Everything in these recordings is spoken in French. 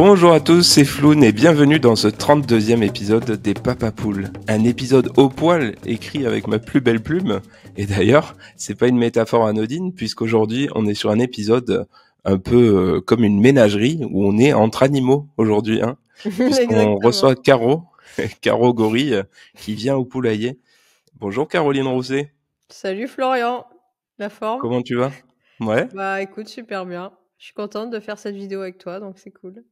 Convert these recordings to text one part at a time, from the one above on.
Bonjour à tous, c'est Floun et bienvenue dans ce 32e épisode des Papapoules. Un épisode au poil écrit avec ma plus belle plume. Et d'ailleurs, c'est pas une métaphore anodine puisqu'aujourd'hui on est sur un épisode un peu comme une ménagerie où on est entre animaux aujourd'hui, hein, puisqu'on Exactement. reçoit Caro, Caro Gorille, qui vient au poulailler. Bonjour Caroline Rousset, Salut Florian, la forme? comment tu vas? Ouais. Bah écoute, super bien. Je suis contente de faire cette vidéo avec toi, donc c'est cool.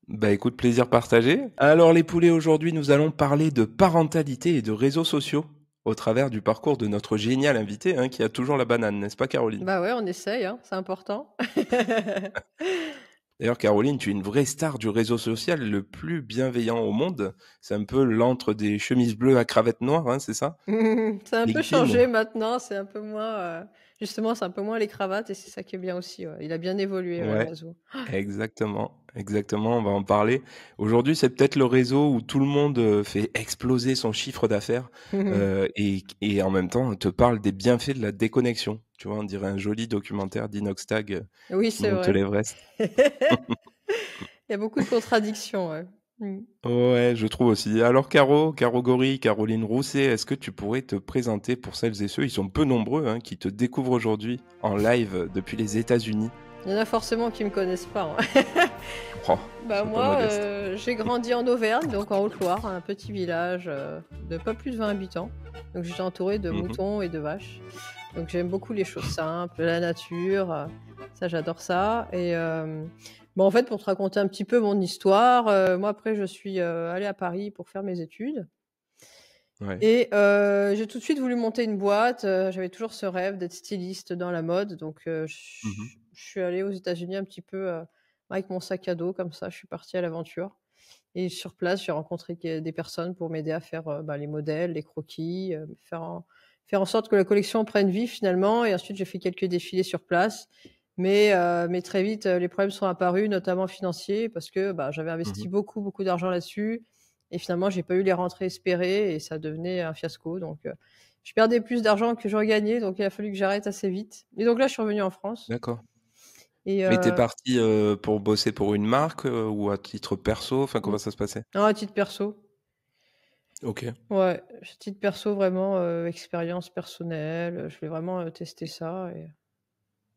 Bah écoute, plaisir partagé. Alors les poulets, aujourd'hui nous allons parler de parentalité et de réseaux sociaux au travers du parcours de notre génial invité, hein, qui a toujours la banane, n'est-ce pas Caroline? Bah ouais, on essaye, hein, c'est important. D'ailleurs Caroline, tu es une vraie star du réseau social le plus bienveillant au monde. C'est un peu l'antre des chemises bleues à cravate noire, hein, c'est ça? C'est un peu LinkedIn. changé maintenant, c'est un peu moins, justement, c'est un peu moins les cravates et c'est ça qui est bien aussi, ouais. Il a bien évolué, ouais, le Ouais, réseau. exactement, exactement, on va en parler. Aujourd'hui, c'est peut-être le réseau où tout le monde fait exploser son chiffre d'affaires et en même temps te parle des bienfaits de la déconnexion. Tu vois, on dirait un joli documentaire d'Inoxtag Oui, qui c'est monte vrai. l'Everest. Il y a beaucoup de contradictions, ouais. Ouais, je trouve aussi. Alors Caro Gori, Caroline Rousset, est-ce que tu pourrais te présenter pour celles et ceux, ils sont peu nombreux, hein, qui te découvrent aujourd'hui en live depuis les États-Unis? Il y en a forcément qui me connaissent pas, hein. Oh, Bah sois pas moi, modeste. j'ai grandi en Auvergne, donc en Haute-Loire, un petit village, de pas plus de 20 habitants. Donc j'étais entourée de Mhm, moutons et de vaches. Donc j'aime beaucoup les choses simples, la nature, ça j'adore ça et bon en fait pour te raconter un petit peu mon histoire, moi après je suis, allée à Paris pour faire mes études ouais. et j'ai tout de suite voulu monter une boîte, j'avais toujours ce rêve d'être styliste dans la mode donc Mhm, je suis allée aux États-Unis un petit peu, avec mon sac à dos comme ça, je suis partie à l'aventure et sur place, j'ai rencontré des personnes pour m'aider à faire, bah, les modèles, les croquis, faire en sorte que la collection prenne vie finalement et ensuite j'ai fait quelques défilés sur place. Mais très vite, les problèmes sont apparus, notamment financiers parce que, bah, j'avais mhm. investi beaucoup, beaucoup d'argent là-dessus et finalement j'ai pas eu les rentrées espérées et ça devenait un fiasco donc je perdais plus d'argent que je regagnais donc il a fallu que j'arrête assez vite et donc là, je suis revenue en France D'accord. et Mais t'es parti pour bosser pour une marque ou à titre perso? Enfin, mmh, comment ça se passait? non, à titre perso. Ok. Ouais, titre perso vraiment, expérience personnelle, je voulais vraiment, tester ça et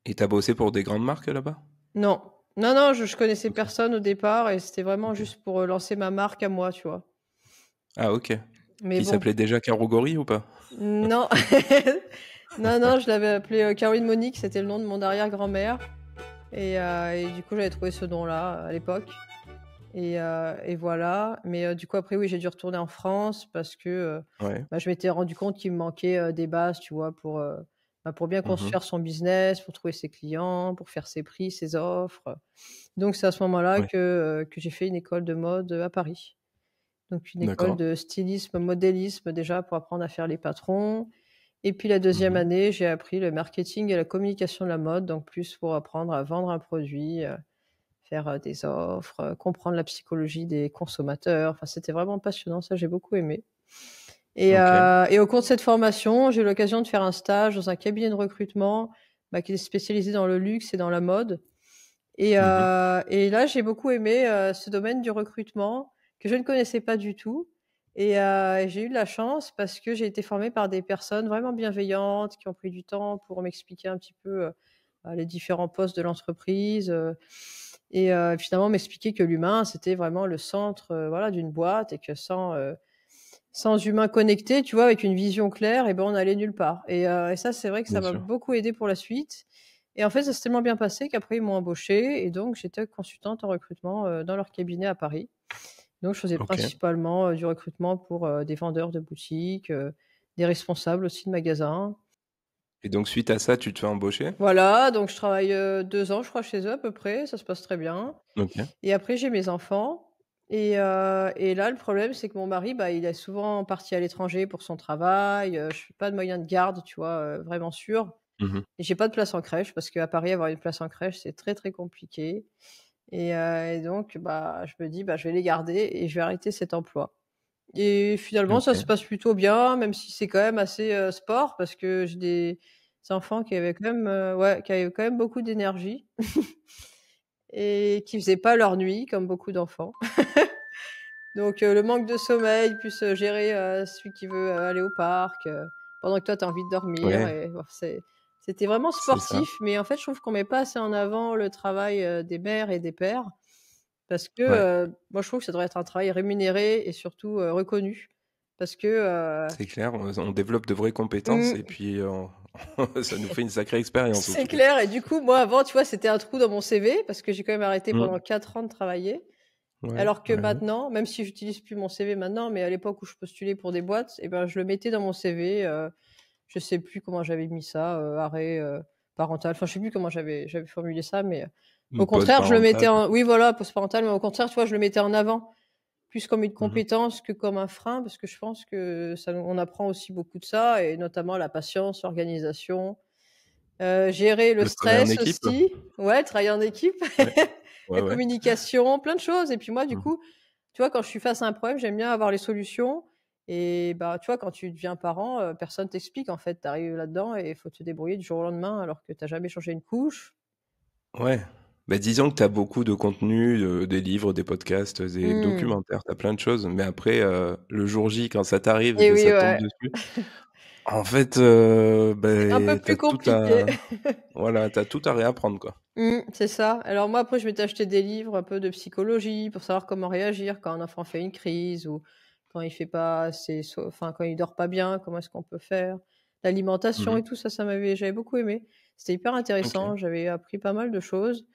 Et t'as bossé pour des grandes marques là-bas? non, non, non, je connaissais Ok. personne au départ et c'était vraiment Ok. juste pour, lancer ma marque à moi, tu vois? Ah ok. Mais Qui bon, s'appelait déjà Caro Gori ou pas? non, non, non, je l'avais appelée, Caroline Monique, c'était le nom de mon arrière-grand-mère et du coup, j'avais trouvé ce nom-là, à l'époque et voilà. Mais du coup, après, oui, j'ai dû retourner en France parce que, Ouais. bah, je m'étais rendu compte qu'il me manquait, des bases, tu vois? Bah, pour bien Mhm. construire son business, pour trouver ses clients, pour faire ses prix, ses offres. Donc c'est à ce moment-là Ouais. que j'ai fait une école de mode, à Paris. Donc une école D'accord. de stylisme, modélisme déjà pour apprendre à faire les patrons et puis la deuxième Mhm. année, j'ai appris le marketing et la communication de la mode, donc plus pour apprendre à vendre un produit, faire, des offres, comprendre la psychologie des consommateurs. Enfin, c'était vraiment passionnant, ça j'ai beaucoup aimé Ok. et au cours de cette formation, j'ai eu l'occasion de faire un stage dans un cabinet de recrutement, bah, qui est spécialisé dans le luxe et dans la mode Mhm. et là, j'ai beaucoup aimé, ce domaine du recrutement que je ne connaissais pas du tout et j'ai eu de la chance parce que j'ai été formée par des personnes vraiment bienveillantes qui ont pris du temps pour m'expliquer un petit peu, bah, les différents postes de l'entreprise, et finalement m'expliquer que l'humain, c'était vraiment le centre, voilà, d'une boîte et que sans humain connecté, tu vois, avec une vision claire et ben, on allait nulle part et ça, c'est vrai que ça Bien m'a sûr. beaucoup aidée pour la suite et en fait, ça s'est tellement bien passé qu'après ils m'ont embauchée et donc j'étais consultante en recrutement, dans leur cabinet à Paris. Donc je faisais Ok. principalement, du recrutement pour, des vendeurs de boutiques, des responsables aussi de magasins. Et donc suite à ça, tu te fais embaucher? Voilà, donc je travaille, 2 ans je crois chez eux à peu près, ça se passe très bien. Ok. Et après j'ai mes enfants et là le problème c'est que mon mari, bah, il est souvent parti à l'étranger pour son travail, je fais pas de moyen de garde, tu vois, vraiment sûr Mhm. et j'ai pas de place en crèche parce qu'à Paris avoir une place en crèche c'est très, très compliqué et donc bah, je me dis: «Bah, je vais les garder et je vais arrêter cet emploi» et finalement ça se Ok. passe plutôt bien même si c'est quand même assez, sport parce que j'ai des enfants qui avaient quand même, ouais, qui avaient quand même beaucoup d'énergie et qui faisaient pas leur nuit comme beaucoup d'enfants. Donc le manque de sommeil, plus, gérer, celui qui veut, aller au parc, pendant que toi tu as envie de dormir Ouais, et c'était vraiment c'est ça. sportif, mais en fait, je trouve qu'on met pas assez en avant le travail, des mères et des pères parce que, Ouais, moi je trouve que ça devrait être un travail rémunéré et surtout, reconnu parce que, c'est clair, on développe de vraies compétences et mmh, puis, ça nous fait une sacrée expérience c'est autour. clair et du coup, moi avant, tu vois, c'était un trou dans mon CV parce que j'ai quand même arrêté pendant Mmh. 4 ans de travailler. Ouais, Alors que ouais. maintenant, même si j'utilise plus mon CV maintenant, mais à l'époque où je postulais pour des boîtes et ben, je le mettais dans mon CV, je sais plus comment j'avais mis ça, arrêt, parental, enfin je sais plus comment j'avais formulé ça, mais, au Une pause contraire je le mettais parentale. en oui voilà, post-parental, mais au contraire, tu vois, je le mettais en avant, plus comme une Mmh. compétence que comme un frein, parce que je pense que ça nous on apprend aussi beaucoup de ça et notamment la patience, l'organisation, gérer le Le travail en stress équipe? aussi. Ouais, travailler en équipe, Ouais. Ouais, la ouais. communication, plein de choses et puis moi du Mmh. coup, tu vois, quand je suis face à un problème, j'aime bien avoir les solutions et bah, tu vois, quand tu deviens parent, personne t'explique en fait. Tu arrives là-dedans et il faut te débrouiller du jour au lendemain alors que tu as jamais changé une couche. Ouais. Bah, disons que tu as beaucoup de contenu, des livres, des podcasts, des Mmh. documentaires, tu as plein de choses, mais après, le jour J, quand ça t'arrive et Et que oui, ça te tombe ouais, dessus, en fait, c'est un peu tu plus tout compliqué. à voilà, tu tout à réapprendre, quoi. C'est ça. Alors moi, après, je m'étais acheté des livres un peu de psychologie pour savoir comment réagir quand un enfant fait une crise ou quand il fait pas assez enfin, quand il dort pas bien, comment est-ce qu'on peut faire? L'alimentation Mmh. et tout ça, j'avais beaucoup aimé. C'était hyper OK. intéressant, j'avais appris pas mal de choses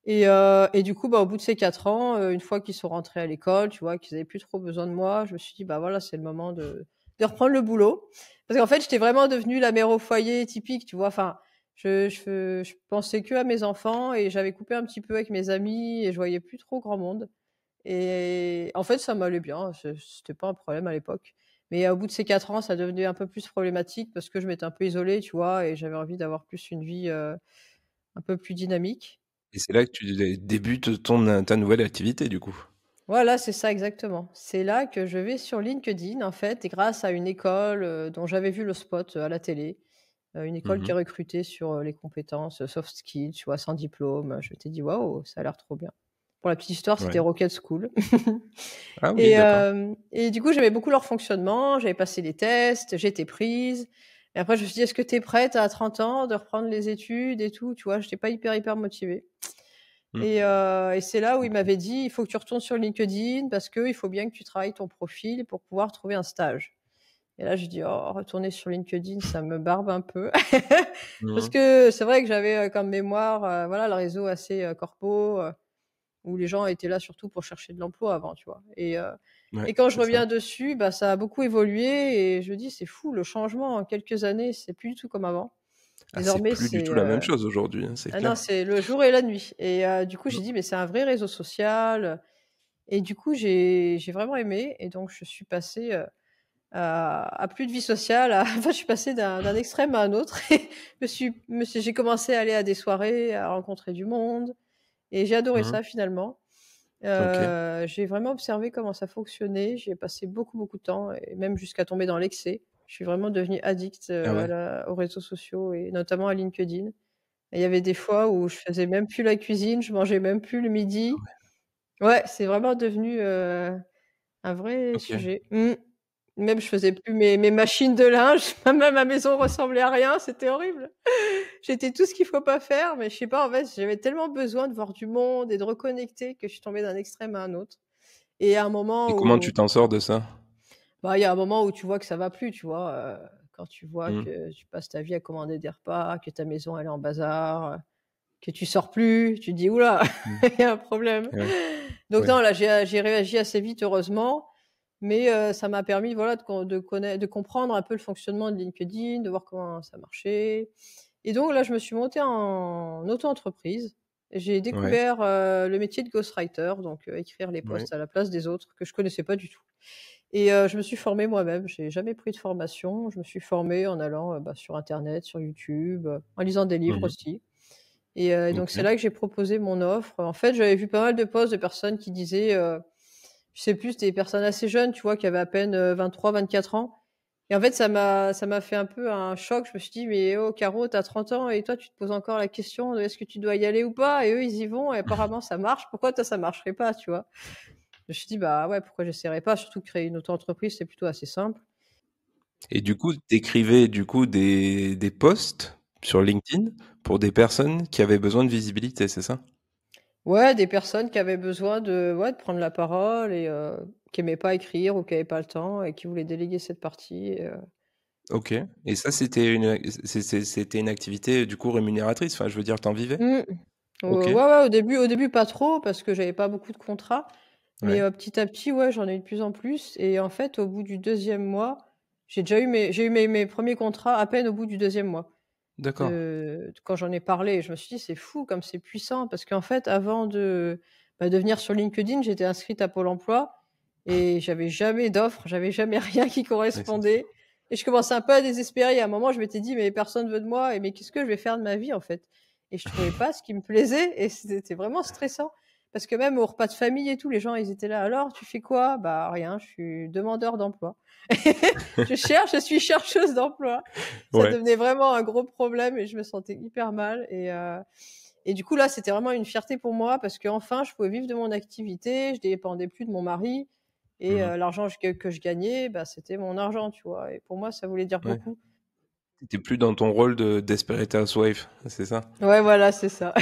et du coup, bah, au bout de ces 4 ans, une fois qu'ils sont rentrés à l'école, tu vois, qu'ils avaient plus trop besoin de moi, je me suis dit: «Bah, voilà, c'est le moment de reprendre le boulot». Parce qu'en fait, j'étais vraiment devenue la mère au foyer typique, tu vois? Enfin, je pensais qu'à mes enfants et j'avais coupé un petit peu avec mes amis et je voyais plus trop grand monde et en fait, ça m'allait bien, c'était pas un problème à l'époque. Mais au bout de ces 4 ans, ça devenait un peu plus problématique parce que je m'étais un peu isolée, tu vois? Et j'avais envie d'avoir plus une vie, un peu plus dynamique. Et c'est là que tu débutes ta nouvelle activité, du coup? Voilà, c'est ça exactement. C'est là que je vais sur LinkedIn, en fait, et grâce à une école, dont j'avais vu le spot, à la télé, une école qui Mmh. recrutait sur, les compétences, soft skills, tu vois, sans diplôme. Je m'étais dit: «Waouh, ça a l'air trop bien». Pour la petite histoire, c'était Ouais. Rocket School Ah oui, d'accord. et du coup, j'aimais beaucoup leur fonctionnement, j'avais passé les tests, j'étais prise et après je me suis dit: «Est-ce que tu es prête à 30 ans de reprendre les études et tout?» Tu vois? J'étais pas hyper motivée. Mmh. Et c'est là où il OK. m'avait dit: «Il faut que tu retournes sur LinkedIn parce qu'il faut bien que tu travailles ton profil pour pouvoir trouver un stage». Et là, j'ai dit: «Oh, retourner sur LinkedIn, ça me barbe un peu». Parce Mmh. que c'est vrai que j'avais, comme mémoire, voilà, le réseau assez, corpo, où les gens étaient là surtout pour chercher de l'emploi avant, tu vois? Ouais, Et quand je c'est ça. reviens dessus, bah, ça a beaucoup évolué et je me dis: «C'est fou le changement en quelques années, c'est plus du tout comme avant». Ah, c'est Désormais, plus du tout la même chose aujourd'hui, hein, c'est ah non, clair. c'est le jour et la nuit et du coup, Mmh. j'ai dit: «Mais c'est un vrai réseau social», et du coup, j'ai vraiment aimé et donc je suis passée, à plus de vie sociale, à enfin, je suis passée d'un extrême à un autre et j'ai commencé à aller à des soirées, à rencontrer du monde et j'ai adoré Mmh. ça finalement. OK. J'ai vraiment observé comment ça fonctionnait, j'y ai passé beaucoup de temps et même jusqu'à tomber dans l'excès. Je suis vraiment devenue addict, Ah ouais? aux réseaux sociaux et notamment à LinkedIn. Et il y avait des fois où je faisais même plus la cuisine, je mangeais même plus le Ah midi. ouais. Ouais, c'est vraiment devenu, un vrai OK. sujet. Même je faisais plus mes machines de linge, même ma maison ressemblait à rien, c'était horrible. J'étais tout ce qu'il faut pas faire, mais je sais pas, en fait, j'avais tellement besoin de voir du monde et de reconnecter que je suis tombée d'un extrême à un autre. Et à un Et moment comment tu où t'en sors de ça? bah, il y a un moment où tu vois que ça va plus, tu vois? Quand tu vois Mmh. que tu passes ta vie à commander des repas, que ta maison elle est en bazar, que tu sors plus, tu te dis: «Ouh là, Mmh. il y a un problème». Ouais, Donc ouais. non, là, j'ai réagi assez vite heureusement, mais ça m'a permis, voilà, de comprendre un peu le fonctionnement de LinkedIn, de voir comment ça marchait et donc là, je me suis montée en auto-entreprise. J'ai Ouais, découvert, le métier de ghostwriter, donc écrire les ouais. posts à la place des autres que je connaissais pas du tout et je me suis formée moi-même. J'ai jamais pris de formation. Je me suis formée en allant, bah, sur internet, sur YouTube, en lisant des livres Mmh. aussi. Donc c'est OK. là que j'ai proposé mon offre. En fait, j'avais vu pas mal de posts de personnes qui disaient, je sais plus, c'était des personnes assez jeunes, tu vois, qui avaient à peine, 23-24 ans Et en fait, ça m'a fait un peu un choc. Je me suis dit: «Mais oh Caro, tu as 30 ans et toi tu te poses encore la question de est-ce que tu dois y aller ou pas? Et eux, ils y vont et apparemment ça marche. Pourquoi toi ça marcherait pas?» tu vois? Je me suis dit: «Bah ouais, pourquoi j'essaierais pas?» surtout que créer une auto-entreprise, c'est plutôt assez simple. Et du coup, t'écrivais du coup des posts sur LinkedIn pour des personnes qui avaient besoin de visibilité, c'est ça? Ouais, des personnes qui avaient besoin de ouais, de prendre la parole et qui aimaient pas écrire ou qui avaient pas le temps et qui voulaient déléguer cette partie et OK. Et ça, c'était une activité du coup rémunératrice? Enfin, je veux dire, t'en vivais? mmh. OK. Ouais, ouais, au début pas trop parce que j'avais pas beaucoup de contrats, mais Ouais. petit à petit, ouais, j'en ai eu de plus en plus et en fait, au bout du deuxième mois, j'ai eu mes 1ers contrats à peine au bout du deuxième mois. D'accord. De quand j'en ai parlé, je me suis dit: «C'est fou comme c'est puissant» parce qu'en fait, avant de venir sur LinkedIn, j'étais inscrite à Pôle emploi et j'avais jamais d'offres, j'avais jamais rien qui Ouais, c'est sûr. correspondait et je commençais un peu à désespérer. Et à un moment, je m'étais dit: «Mais personne veut de moi et mais qu'est-ce que je vais faire de ma vie, en fait?» Et je trouvais pas ce qui me plaisait et c'était vraiment stressant parce que même au repas de famille et tout, les gens, ils étaient là: «Alors, tu fais quoi?» «Bah, rien, je suis demandeur d'emploi». Je suis chercheuse d'emploi. Ça Ouais. devenait vraiment un gros problème et je me sentais hyper mal et du coup, là, c'était vraiment une fierté pour moi parce qu'enfin, je pouvais vivre de mon activité, je dépendais plus de mon mari et Mmh. l'argent que je gagnais, bah, c'était mon argent, tu vois? Et pour moi, ça voulait dire Ouais. beaucoup. Tu plus dans ton rôle de Desperate Housewife, c'est ça? Ouais, voilà, c'est ça.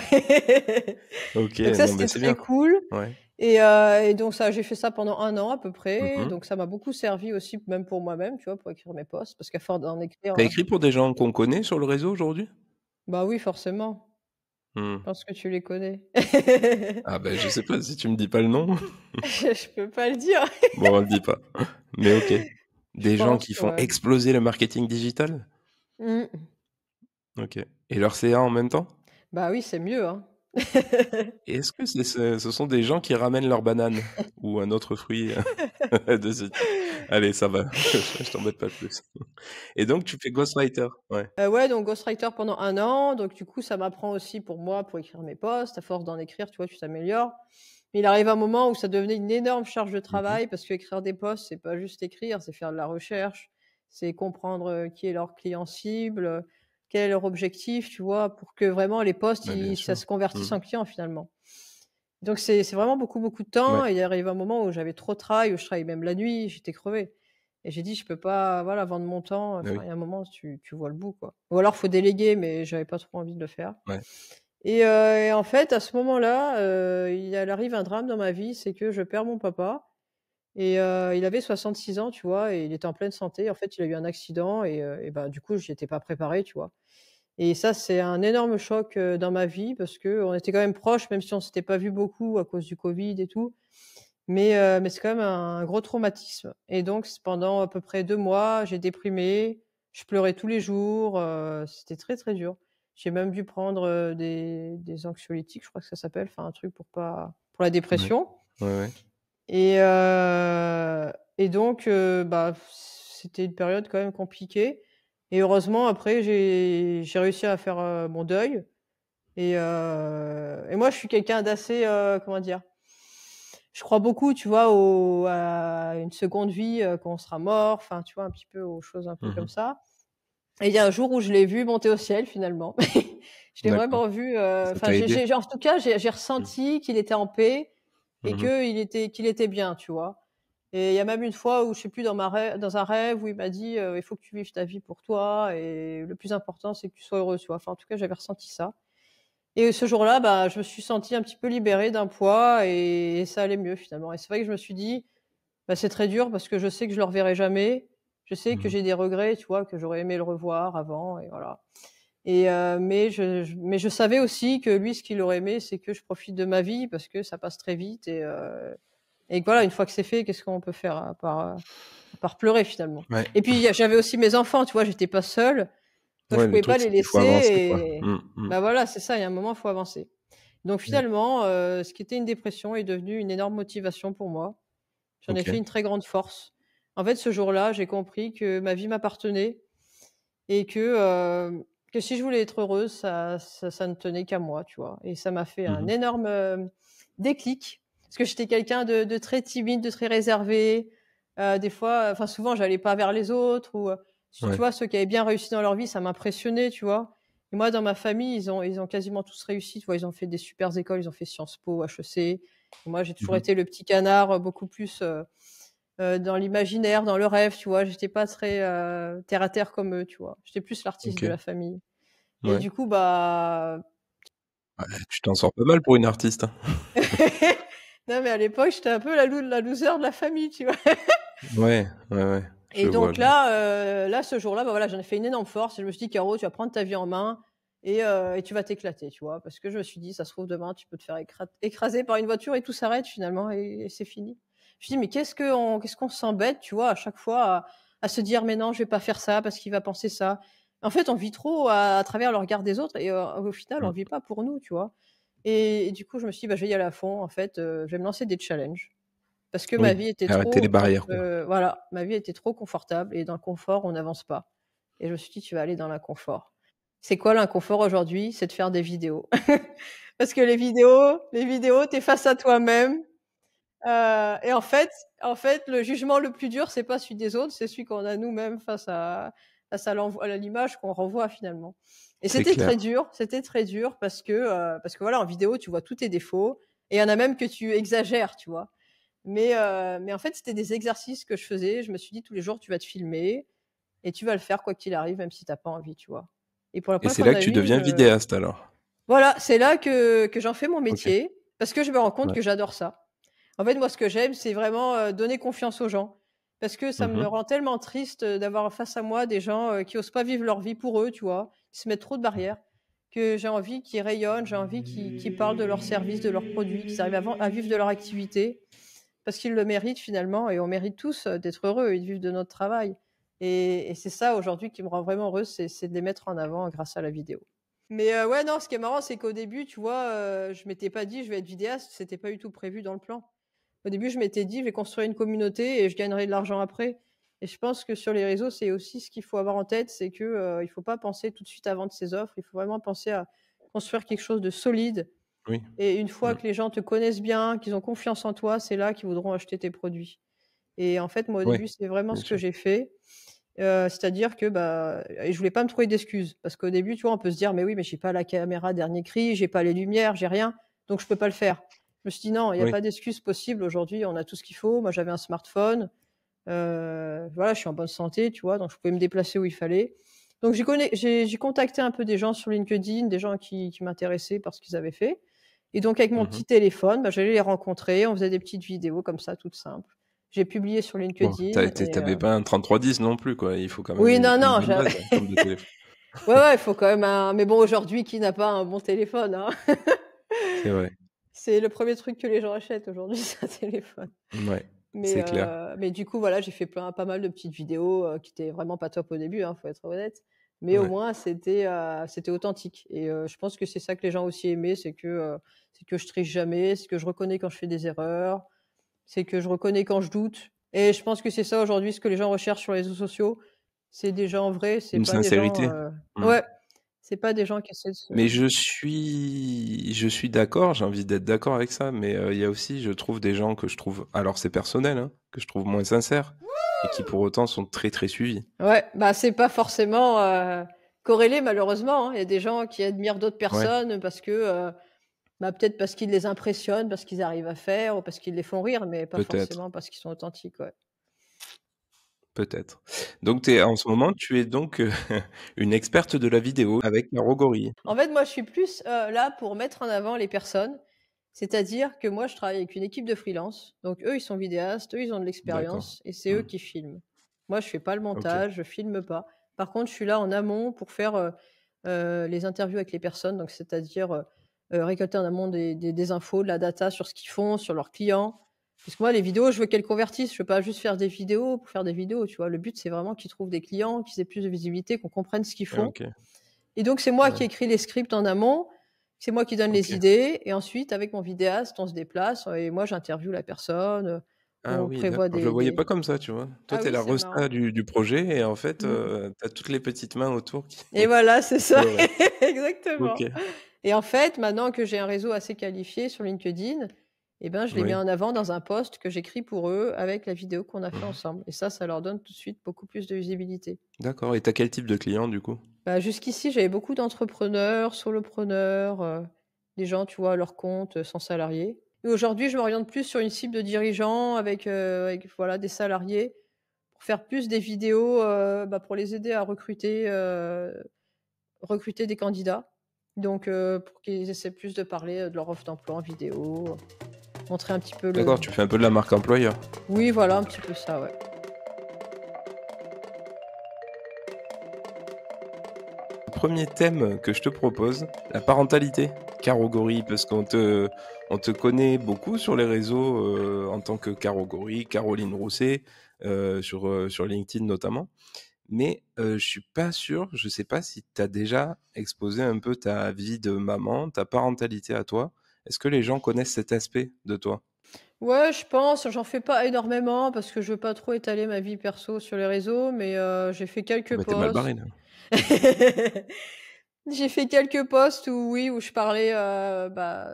OK, Donc ça, non, mais c'était c'est très bien. cool Ouais. et donc ça, j'ai fait ça pendant un an à peu près, Mmh. donc ça m'a beaucoup servi aussi, même pour moi-même, tu vois? Pour écrire mes posts parce qu'à force d'en écrire, Tu écrit pour des gens qu'on connaît sur le réseau aujourd'hui? bah, oui, forcément, Mmh. je pense que tu les connais. Ah ben, je sais pas si tu me dis pas le nom. Je peux pas le dire. Bon, on le dit pas. Mais OK. Je Des gens pense, qui font ouais. exploser le marketing digital? Mmh. OK. Et leur CA en même temps? Bah oui, c'est mieux, hein. Et est-ce que ce sont des gens qui ramènent leurs bananes ou un autre fruit de ce type? Allez, ça va, je t'embête pas plus. Et donc tu fais ghostwriter? Ouais. Ouais, donc ghostwriter pendant un an, donc du coup, ça m'apprend aussi pour moi, pour écrire mes posts. À force d'en écrire, tu vois, tu t'améliores. Mais il arrive un moment où ça devenait une énorme charge de Mmh mh. travail parce qu'écrire des posts, c'est pas juste écrire, c'est faire de la recherche, c'est comprendre, qui est leur client cible, quel est leur objectif, tu vois? Pour que vraiment les posts, Bah, bien ça sûr. se convertisse Mmh. en client finalement. Donc c'est vraiment beaucoup, beaucoup de Ouais. temps et il arrive un moment où j'avais trop de travail, où je travaillais même la nuit, j'étais crevée et j'ai dit: «Je peux pas, voilà, vendre mon temps». Bah, Enfin, oui. il y a un moment, tu vois le bout, quoi. Ou alors faut déléguer, mais j'avais pas trop envie de le faire Ouais. et en fait, à ce moment-là, il arrive un drame dans ma vie, c'est que je perds mon papa et il avait 66 ans, tu vois? Et il était en pleine santé. En fait, il a eu un accident et bah, du coup, j'y étais pas préparée, tu vois? Et ça, c'est un énorme choc, dans ma vie parce qu'on était quand même proches, même si on s'était pas vu beaucoup à cause du covid et tout. Mais c'est quand même un gros traumatisme et donc pendant à peu près 2 mois, j'ai déprimé, je pleurais tous les jours, c'était très, très dur. J'ai même dû prendre, des anxiolytiques, je crois que ça s'appelle, enfin un truc pour la Ouais. dépression Ouais, ouais. et et donc bah, c'était une période quand même compliquée et heureusement après j'ai réussi à faire, mon deuil et moi je suis quelqu'un d'assez, comment dire? Je crois beaucoup, tu vois, à une seconde vie, quand on sera mort, enfin, tu vois, un petit peu aux choses un peu Mmh comme mh. ça et il y a un jour où je l'ai vu monter au ciel finalement. Je l'ai D'accord. vraiment vu, Ça enfin, t'a aidé? en tout cas, j'ai Mmh. ressenti qu'il était en paix et Mmh mh. qu'il était bien, tu vois? Et il y a même une fois où je sais plus dans un rêve où il m'a dit, «Il faut que tu vives ta vie pour toi et le plus important, c'est que tu sois heureux», tu vois? Enfin, en tout cas, j'avais ressenti ça. Et ce jour-là, bah, je me suis sentie un petit peu libérée d'un poids et ça allait mieux finalement et c'est vrai que je me suis dit: «Bah, c'est très dur parce que je sais que je le reverrai jamais. Je sais que Mmh. j'ai des regrets, tu vois, que j'aurais aimé le revoir avant et voilà» mais je savais aussi que lui, ce qu'il aurait aimé, c'est que je profite de ma vie parce que ça passe très vite et que voilà, une fois que c'est fait, qu'est-ce qu'on peut faire à part pleurer finalement? Ouais. Et puis j'avais aussi mes enfants, tu vois? J'étais pas seule, donc je Ouais, le pouvais pas truc, les c'est qu'il faut laisser avancer, quoi. et Mmh, mmh. bah, voilà, c'est ça, il y a un moment, il faut avancer. Donc Ouais. finalement, ce qui était une dépression est devenu une énorme motivation pour moi. J'en ai fait OK. une très grande force. En fait, ce jour-là, j'ai compris que ma vie m'appartenait et que si je voulais être heureuse, ça ne tenait qu'à moi, tu vois? Et ça m'a fait Mmh un mh. énorme, déclic parce que j'étais quelqu'un de très timide, de très réservé. Des fois, enfin souvent, j'allais pas vers les autres ou tu Ouais. vois, ceux qui avaient bien réussi dans leur vie, ça m'impressionnait, tu vois. Et moi, dans ma famille, ils ont quasiment tous réussi, tu vois. Ils ont fait des supers écoles, ils ont fait Sciences Po, HEC. Et moi, j'ai toujours Mhm. été le petit canard, beaucoup plus dans l'imaginaire, dans le rêve, tu vois. J'étais pas très terre à terre comme eux, tu vois. J'étais plus l'artiste Ok. de la famille. Et Ouais. du coup, bah, Ouais, tu t'en sors pas mal pour une artiste, hein. non, mais à l'époque, j'étais un peu la loser de la famille, tu vois. Ouais, ouais, ouais. Je Et vois, donc je vois. là, ce jour-là, bah, voilà, j'en ai fait une énorme force et je me suis dit: «Caro, tu vas prendre ta vie en main et tu vas t'éclater», tu vois? Parce que je me suis dit: «Ça se trouve demain, tu peux te faire écraser par une voiture et tout s'arrête finalement et c'est fini». Je me suis dit: «Mais qu'est-ce qu'on s'embête, tu vois, à chaque fois à se dire: "Mais non, je vais pas faire ça parce qu'il va penser ça"». En fait, on vit trop à travers le regard des autres et au final, on Mm. vit pas pour nous, tu vois? Et du coup, je me suis dit: «Bah, je vais y aller à fond, en fait, je vais me lancer des challenges». Parce que ma Oui, vie était arrêter les trop dans barrières, quoi. voilà, ma vie était trop confortable et dans le confort, on n'avance pas. Et je me suis dit: «Tu vas aller dans l'inconfort». C'est quoi l'inconfort aujourd'hui? C'est de faire des vidéos. Parce que les vidéos, tu es face à toi-même, et en fait, le jugement le plus dur, c'est pas celui des autres, c'est celui qu'on a nous-mêmes face à l'image qu'on renvoie finalement. Et C'est clair. c'était très dur parce que voilà, en vidéo, tu vois tous tes défauts et il y en a même que tu exagères, tu vois? Mais en fait, c'était des exercices que je faisais. Je me suis dit: «Tous les jours, tu vas te filmer et tu vas le faire quoi qu'il arrive, même si tu as pas envie», tu vois? Et pour la Et première c'est fois de là que ma tu vie, deviens vidéaste, alors? voilà, c'est là que j'en fais mon Ok. métier parce que je me rends compte Ouais. que j'adore ça. En fait, moi, ce que j'aime, c'est vraiment, donner confiance aux gens parce que ça me Mhm. rend tellement triste, d'avoir face à moi des gens, qui osent pas vivre leur vie pour eux, tu vois? Qui se mettent trop de barrières, que j'ai envie qu'ils rayonnent, j'ai envie qu'ils parlent de leurs services, de leurs produits, qu'ils arrivent à vivre de leur activité parce qu'ils le méritent finalement et on mérite tous, d'être heureux et de vivre de notre travail et c'est ça aujourd'hui qui me rend vraiment heureuse, c'est de les mettre en avant grâce à la vidéo. Mais ouais, non, ce qui est marrant, c'est qu'au début, tu vois, je m'étais pas dit: «Je vais être vidéaste», c'était pas du tout prévu dans le plan. Au début, je m'étais dit: «Je vais construire une communauté et je gagnerai de l'argent après» et je pense que sur les réseaux, c'est aussi ce qu'il faut avoir en tête, c'est que, il faut pas penser tout de suite à vendre ses offres, il faut vraiment penser à construire quelque chose de solide Oui. et une fois Mm. que les gens te connaissent bien, qu'ils ont confiance en toi, c'est là qu'ils voudront acheter tes produits et en fait, moi, au Oui, début, c'est vraiment bien ce que sûr. j'ai fait, c'est-à-dire que, bah et je voulais pas me trouver d'excuses parce qu'au début, tu vois, on peut se dire: «Mais oui, mais j'ai pas la caméra dernier cri, j'ai pas les lumières, j'ai rien, donc je peux pas le faire». Je me suis dit: «Non, il y a Oui. pas d'excuse possible aujourd'hui, on a tout ce qu'il faut». Moi, j'avais un smartphone, voilà, je suis en bonne santé, tu vois? Donc je pouvais me déplacer où il fallait. Donc j'ai contacté un peu des gens sur LinkedIn, des gens qui m'intéressaient par ce qu'ils avaient fait et donc avec mon Mhm. petit téléphone, bah, j'allais les rencontrer, on faisait des petites vidéos comme ça, toutes simples. J'ai publié sur Bon, LinkedIn et t'avais pas un 3310 non plus, quoi. Il faut quand même oui, non, une non, bonne base en termes de téléphone. ouais, ouais, il faut quand même un mais bon, aujourd'hui, qui n'a pas un bon téléphone, hein? C'est vrai. C'est le premier truc que les gens achètent aujourd'hui, c'est un téléphone. Ouais, Mais c'est clair. du coup, voilà, j'ai fait pas mal de petites vidéos, qui étaient vraiment pas top au début, hein, faut être honnête. Mais au Ouais. moins c'était authentique et je pense que c'est ça que les gens ont aussi aimé, c'est que je triche jamais, c'est que je reconnais quand je fais des erreurs, c'est que je reconnais quand je doute et je pense que c'est ça aujourd'hui ce que les gens recherchent sur les réseaux sociaux. C'est des gens vrais, c'est Une pas des gens, sincérité. Mm. ouais, c'est pas des gens qui essaient de se Mais je suis d'accord, j'ai envie d'être d'accord avec ça, mais il y a aussi, je trouve, des gens que je trouve, alors c'est personnel, hein, que je trouve moins sincères et qui pour autant sont très très suivis. ouais, bah, c'est pas forcément, corrélé malheureusement, hein. Il y a des gens qui admirent d'autres Ouais, personnes parce que, bah, peut-être parce qu'ils les impressionnent, parce qu'ils arrivent à faire ou parce qu'ils les font rire, mais pas peut-être, forcément parce qu'ils sont authentiques, ouais. peut-être. Donc en ce moment, tu es donc une experte de la vidéo avec la Rogori. En fait, moi, je suis plus, là pour mettre en avant les personnes, c'est-à-dire que moi, je travaille avec une équipe de freelance, donc eux, ils sont vidéastes, eux, ils ont de D'accord. l'expérience et c'est eux Hmm. qui filment. Moi, je fais pas le Ok. montage, je filme pas. Par contre, je suis là en amont pour faire, les interviews avec les personnes, donc c'est-à-dire, récolter en amont des infos, de la data sur ce qu'ils font, sur leurs clients. Parce que moi, les vidéos, je veux qu'elles convertissent, je veux pas juste faire des vidéos pour faire des vidéos, tu vois? Le but, c'est vraiment qu'ils trouvent des clients, qu'ils aient plus de visibilité, qu'on comprenne ce qu'ils font Ok. et donc c'est moi qui Ouais. écris les scripts en amont, c'est moi qui donne les Ok. idées et ensuite avec mon vidéaste, on se déplace et moi j'interviewe la personne, Ah on oui, prévoit d'accord. Je le voyais des pas comme ça, tu vois. Toi, ah t'es oui, la c'est resta marrant. du projet et en fait, Mmh t'as toutes les petites mains autour qui, et voilà, c'est qui font ça, le reste. Ok. exactement et en fait, maintenant que j'ai un réseau assez qualifié sur LinkedIn, et ben, je les mets Oui. en avant dans un post que j'écris pour eux avec la vidéo qu'on a fait ensemble et ça leur donne tout de suite beaucoup plus de visibilité. D'accord, et tu quel type de client du coup? Bah, jusqu'ici, j'avais beaucoup d'entrepreneurs, solopreneurs, des gens, tu vois, à leur compte, sans salariés et aujourd'hui, je m'oriente plus sur une cible de dirigeants avec voilà, des salariés pour faire plus des vidéos, bah, pour les aider à recruter des candidats. Donc pour qu'ils essaient plus de parler, de leur offre d'emploi en vidéo, montrer un petit peu le D'accord, tu fais un peu de la marque employeur. oui, voilà, un petit peu ça, ouais. Premier thème que je te propose, la parentalité. Caro Gori, parce qu'on te connaît beaucoup sur les réseaux en tant que Caro Gori, Caroline Rousset, sur LinkedIn notamment. Mais je suis pas sûr, je sais pas si tu as déjà exposé un peu ta vie de maman, ta parentalité à toi. Est-ce que les gens connaissent cet aspect de toi? Ouais, je pense, j'en fais pas énormément parce que je veux pas trop étaler ma vie perso sur les réseaux, mais j'ai fait Ah quelques bah, tu mal posts. barré là. J'ai fait quelques posts où oui, où je parlais, bah,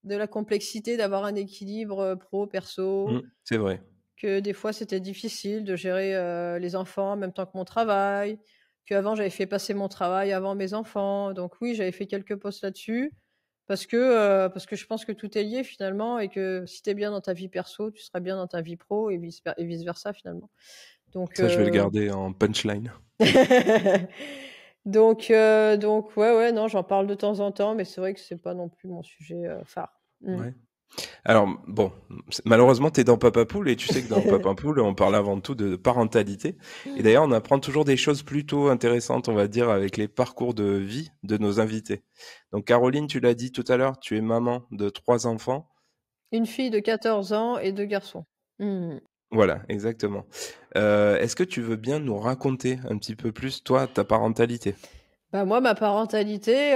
de la complexité d'avoir un équilibre, pro, perso, C'est vrai. que des fois c'était difficile de gérer, les enfants en même temps que mon travail, qu'avant j'avais fait passer mon travail avant mes enfants. Donc oui, j'avais fait quelques posts là-dessus parce que je pense que tout est lié finalement et que si tu es bien dans ta vie perso, tu seras bien dans ta vie pro et vice versa finalement. Donc Ça, je vais le garder en punchline. donc ouais, ouais, non, j'en parle de temps en temps, mais c'est vrai que c'est pas non plus mon sujet, phare. Mmh. Ouais. Alors bon, malheureusement, tu es dans Papa Poule et tu sais que dans Papa Poule, on parle avant tout de parentalité. Et d'ailleurs, on apprend toujours des choses plutôt intéressantes, on va dire, avec les parcours de vie de nos invités. Donc Caroline, tu l'as dit tout à l'heure, tu es maman de 3 enfants. Une fille de 14 ans et 2 garçons. Mmh. Voilà, exactement. Est-ce que tu veux bien nous raconter un petit peu plus, toi, ta parentalité? Bah, moi, ma parentalité,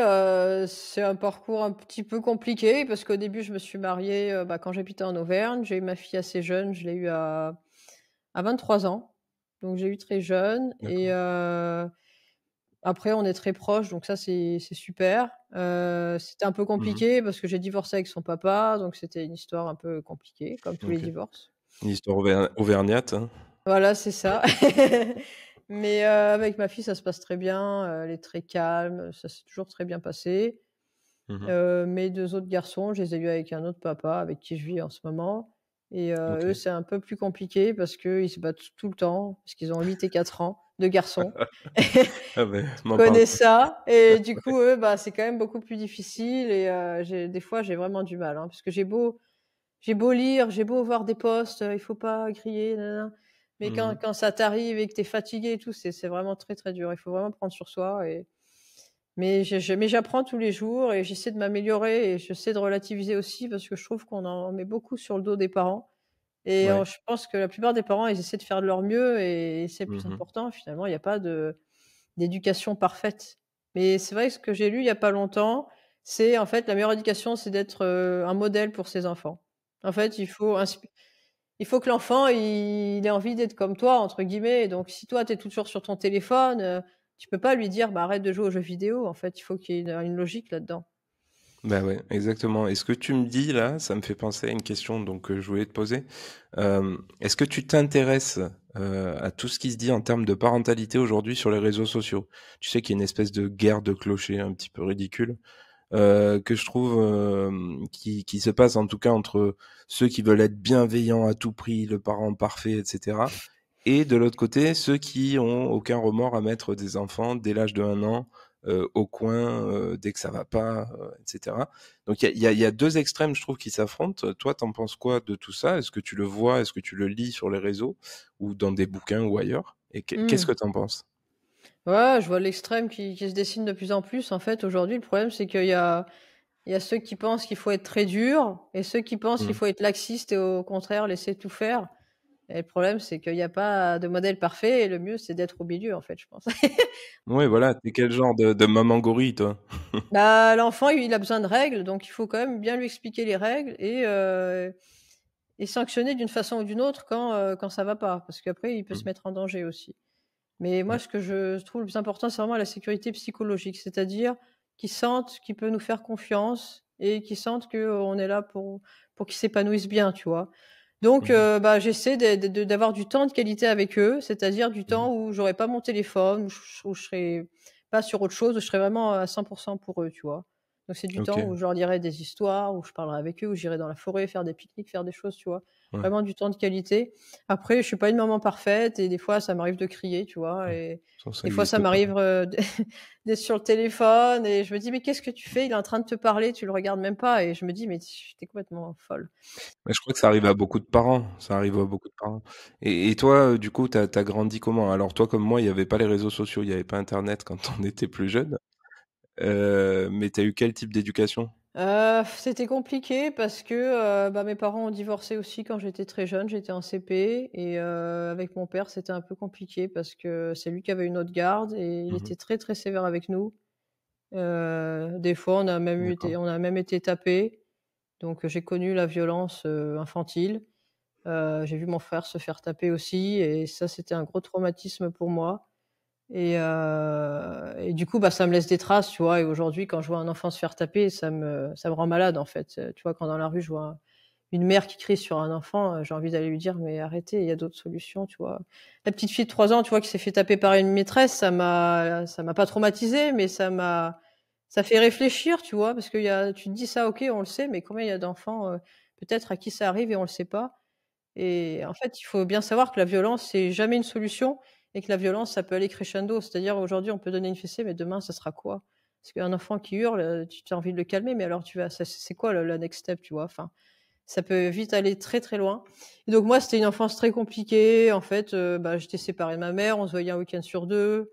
c'est un parcours un petit peu compliqué parce qu'au début, je me suis mariée, bah, quand j'habitais en Auvergne. J'ai eu ma fille assez jeune, je l'ai eue à 23 ans, donc j'ai eu très jeune et D'accord. après on est très proches, donc ça c'est super. C'était un peu Mmh. compliqué parce que j'ai divorcé avec son papa, donc c'était une histoire un peu compliquée, comme tous les OK. divorces. Une histoire auvergnate, hein? Voilà, c'est ça. Mais avec ma fille, ça se passe très bien, elle est très calme, ça s'est toujours très bien passé. Mmh. Mes 2 autres garçons, je les ai eus avec un autre papa avec qui je vis en ce moment et eux, OK. c'est un peu plus compliqué parce qu'ils se battent tout le temps, parce qu'ils ont 8 et 4 ans, 2 garçons. Ah beh, Tu m'en parle connais pas. ça et du coup, eux, bah, c'est quand même beaucoup plus difficile et j'ai vraiment du mal, hein, parce que j'ai beau lire, j'ai beau voir des posts, il faut pas griller, nin mais Mmh. quand ça t'arrive et que tu es fatigué et tout, c'est vraiment très, très dur. Il faut vraiment prendre sur soi et mais j'apprends tous les jours et j'essaie de m'améliorer et j'essaie de relativiser aussi parce que je trouve qu'on en met beaucoup sur le dos des parents et Ouais. je pense que la plupart des parents, ils essaient de faire de leur mieux et c'est le plus Mmh. important. Finalement, il y a pas d'éducation parfaite. Mais c'est vrai que ce que j'ai lu il y a pas longtemps, c'est en fait la meilleure éducation, c'est d'être, un modèle pour ses enfants. En fait, il faut que l'enfant il ait envie d'être comme toi entre guillemets et donc si toi tu es toujours sur ton téléphone, tu peux pas lui dire: «Bah, arrête de jouer aux jeux vidéo». En fait, il faut qu'il y ait une logique là-dedans. Bah, ouais, exactement, et ce que tu me dis là, ça me fait penser à une question donc que je voulais te poser. Est-ce que tu t'intéresses, à tout ce qui se dit en termes de parentalité aujourd'hui sur les réseaux sociaux? Tu sais qu'il y a une espèce de guerre de clochers un petit peu ridicule, que je trouve, qui se passe en tout cas entre ceux qui veulent être bienveillants à tout prix, le parent parfait et cetera, et de l'autre côté, ceux qui ont aucun remords à mettre des enfants dès l'âge de 1 an, au coin, dès que ça va pas, et cetera. Donc il y a 2 extrêmes, je trouve, qui s'affrontent. Toi, tu en penses quoi de tout ça? Est-ce que tu le vois? Est-ce que tu le lis sur les réseaux ou dans des bouquins ou ailleurs? Et qu'est-ce Mmh. que tu en penses? Ouais, je vois l'extrême qui se dessine de plus en plus. En fait, aujourd'hui, le problème, c'est qu'il y a ceux qui pensent qu'il faut être très dur et ceux qui pensent qu'il Mmh. faut être laxiste et au contraire laisser tout faire et le problème, c'est qu'il y a pas de modèle parfait et le mieux, c'est d'être au milieu, en fait, je pense. Ouais, voilà, tu quel genre de maman gorille, toi? Bah, l'enfant, il a besoin de règles, donc il faut quand même bien lui expliquer les règles et sanctionner d'une façon ou d'une autre quand ça va pas, parce qu'après il peut se Mmh. mettre en danger aussi. Mais moi, Ouais. ce que je trouve le plus important, c'est vraiment la sécurité psychologique, c'est-à-dire qu'il sente qu'il peut nous faire confiance et qu'ils sentent qu'on est là pour qu'ils s'épanouissent bien, tu vois? Donc Mmh. bah, j'essaie d'avoir du temps de qualité avec eux, c'est-à-dire du Mmh. temps où j'aurai pas mon téléphone, où je serai pas sur autre chose, où je serai vraiment à 100 pour eux, tu vois? Donc c'est du temps OK, où je leur dirai des histoires, où je parlerai avec eux, où j'irai dans la forêt faire des pique-niques, faire des choses, tu vois? ouais. Vraiment du temps de qualité. Après, je suis pas une maman parfaite et des fois ça m'arrive de crier, tu vois? Mmh. Et Ça des fois ça existe pas. m'arrive, d'être sur le téléphone et je me dis: «Mais qu'est-ce que tu fais? Il est en train de te parler, tu le regardes même pas» et je me dis: «Mais tu es complètement folle». Mais je crois que ça arrive à beaucoup de parents, ça arrive à beaucoup de parents. Et toi, du coup, tu as grandi comment? Alors toi, comme moi, il y avait pas les réseaux sociaux, il y avait pas internet quand on était plus jeune, mais tu as eu quel type d'éducation? C'était compliqué parce que, bah, mes parents ont divorcé aussi quand j'étais très jeune, j'étais en CP et avec mon père, c'était un peu compliqué parce que c'est lui qui avait une autre garde et il Mmh. était très, très sévère avec nous. Des fois, D'accord. on a même été tapés, donc j'ai connu la violence, infantile. J'ai vu mon frère se faire taper aussi et ça, c'était un gros traumatisme pour moi et du coup, bah, ça me laisse des traces, tu vois? Et aujourd'hui, quand je vois un enfant se faire taper, ça me rend malade, en fait. Tu vois, quand dans la rue, je vois une mère qui crie sur un enfant, j'ai envie d'aller lui dire: «Mais arrêtez, il y a d'autres solutions», tu vois? La petite fille de 3 ans, tu vois, qui s'est fait taper par une maîtresse, ça m'a pas traumatisée, mais ça fait réfléchir, tu vois? Parce tu te dis ça, OK, on le sait, mais combien il y a d'enfants, peut-être à qui ça arrive et on le sait pas? Et en fait, il faut bien savoir que la violence, c'est jamais une solution et que la violence, ça peut aller crescendo. C'est-à-dire aujourd'hui, on peut donner une fessée, mais demain, ça sera quoi? Parce qu'un enfant qui hurle, tu as envie de le calmer, mais alors tu vas ça c'est quoi la next step, tu vois? Enfin, ça peut vite aller très, très loin. Et donc moi, c'était une enfance très compliquée. En fait, bah, j'étais séparée de ma mère, on se voyait un week-end sur 2.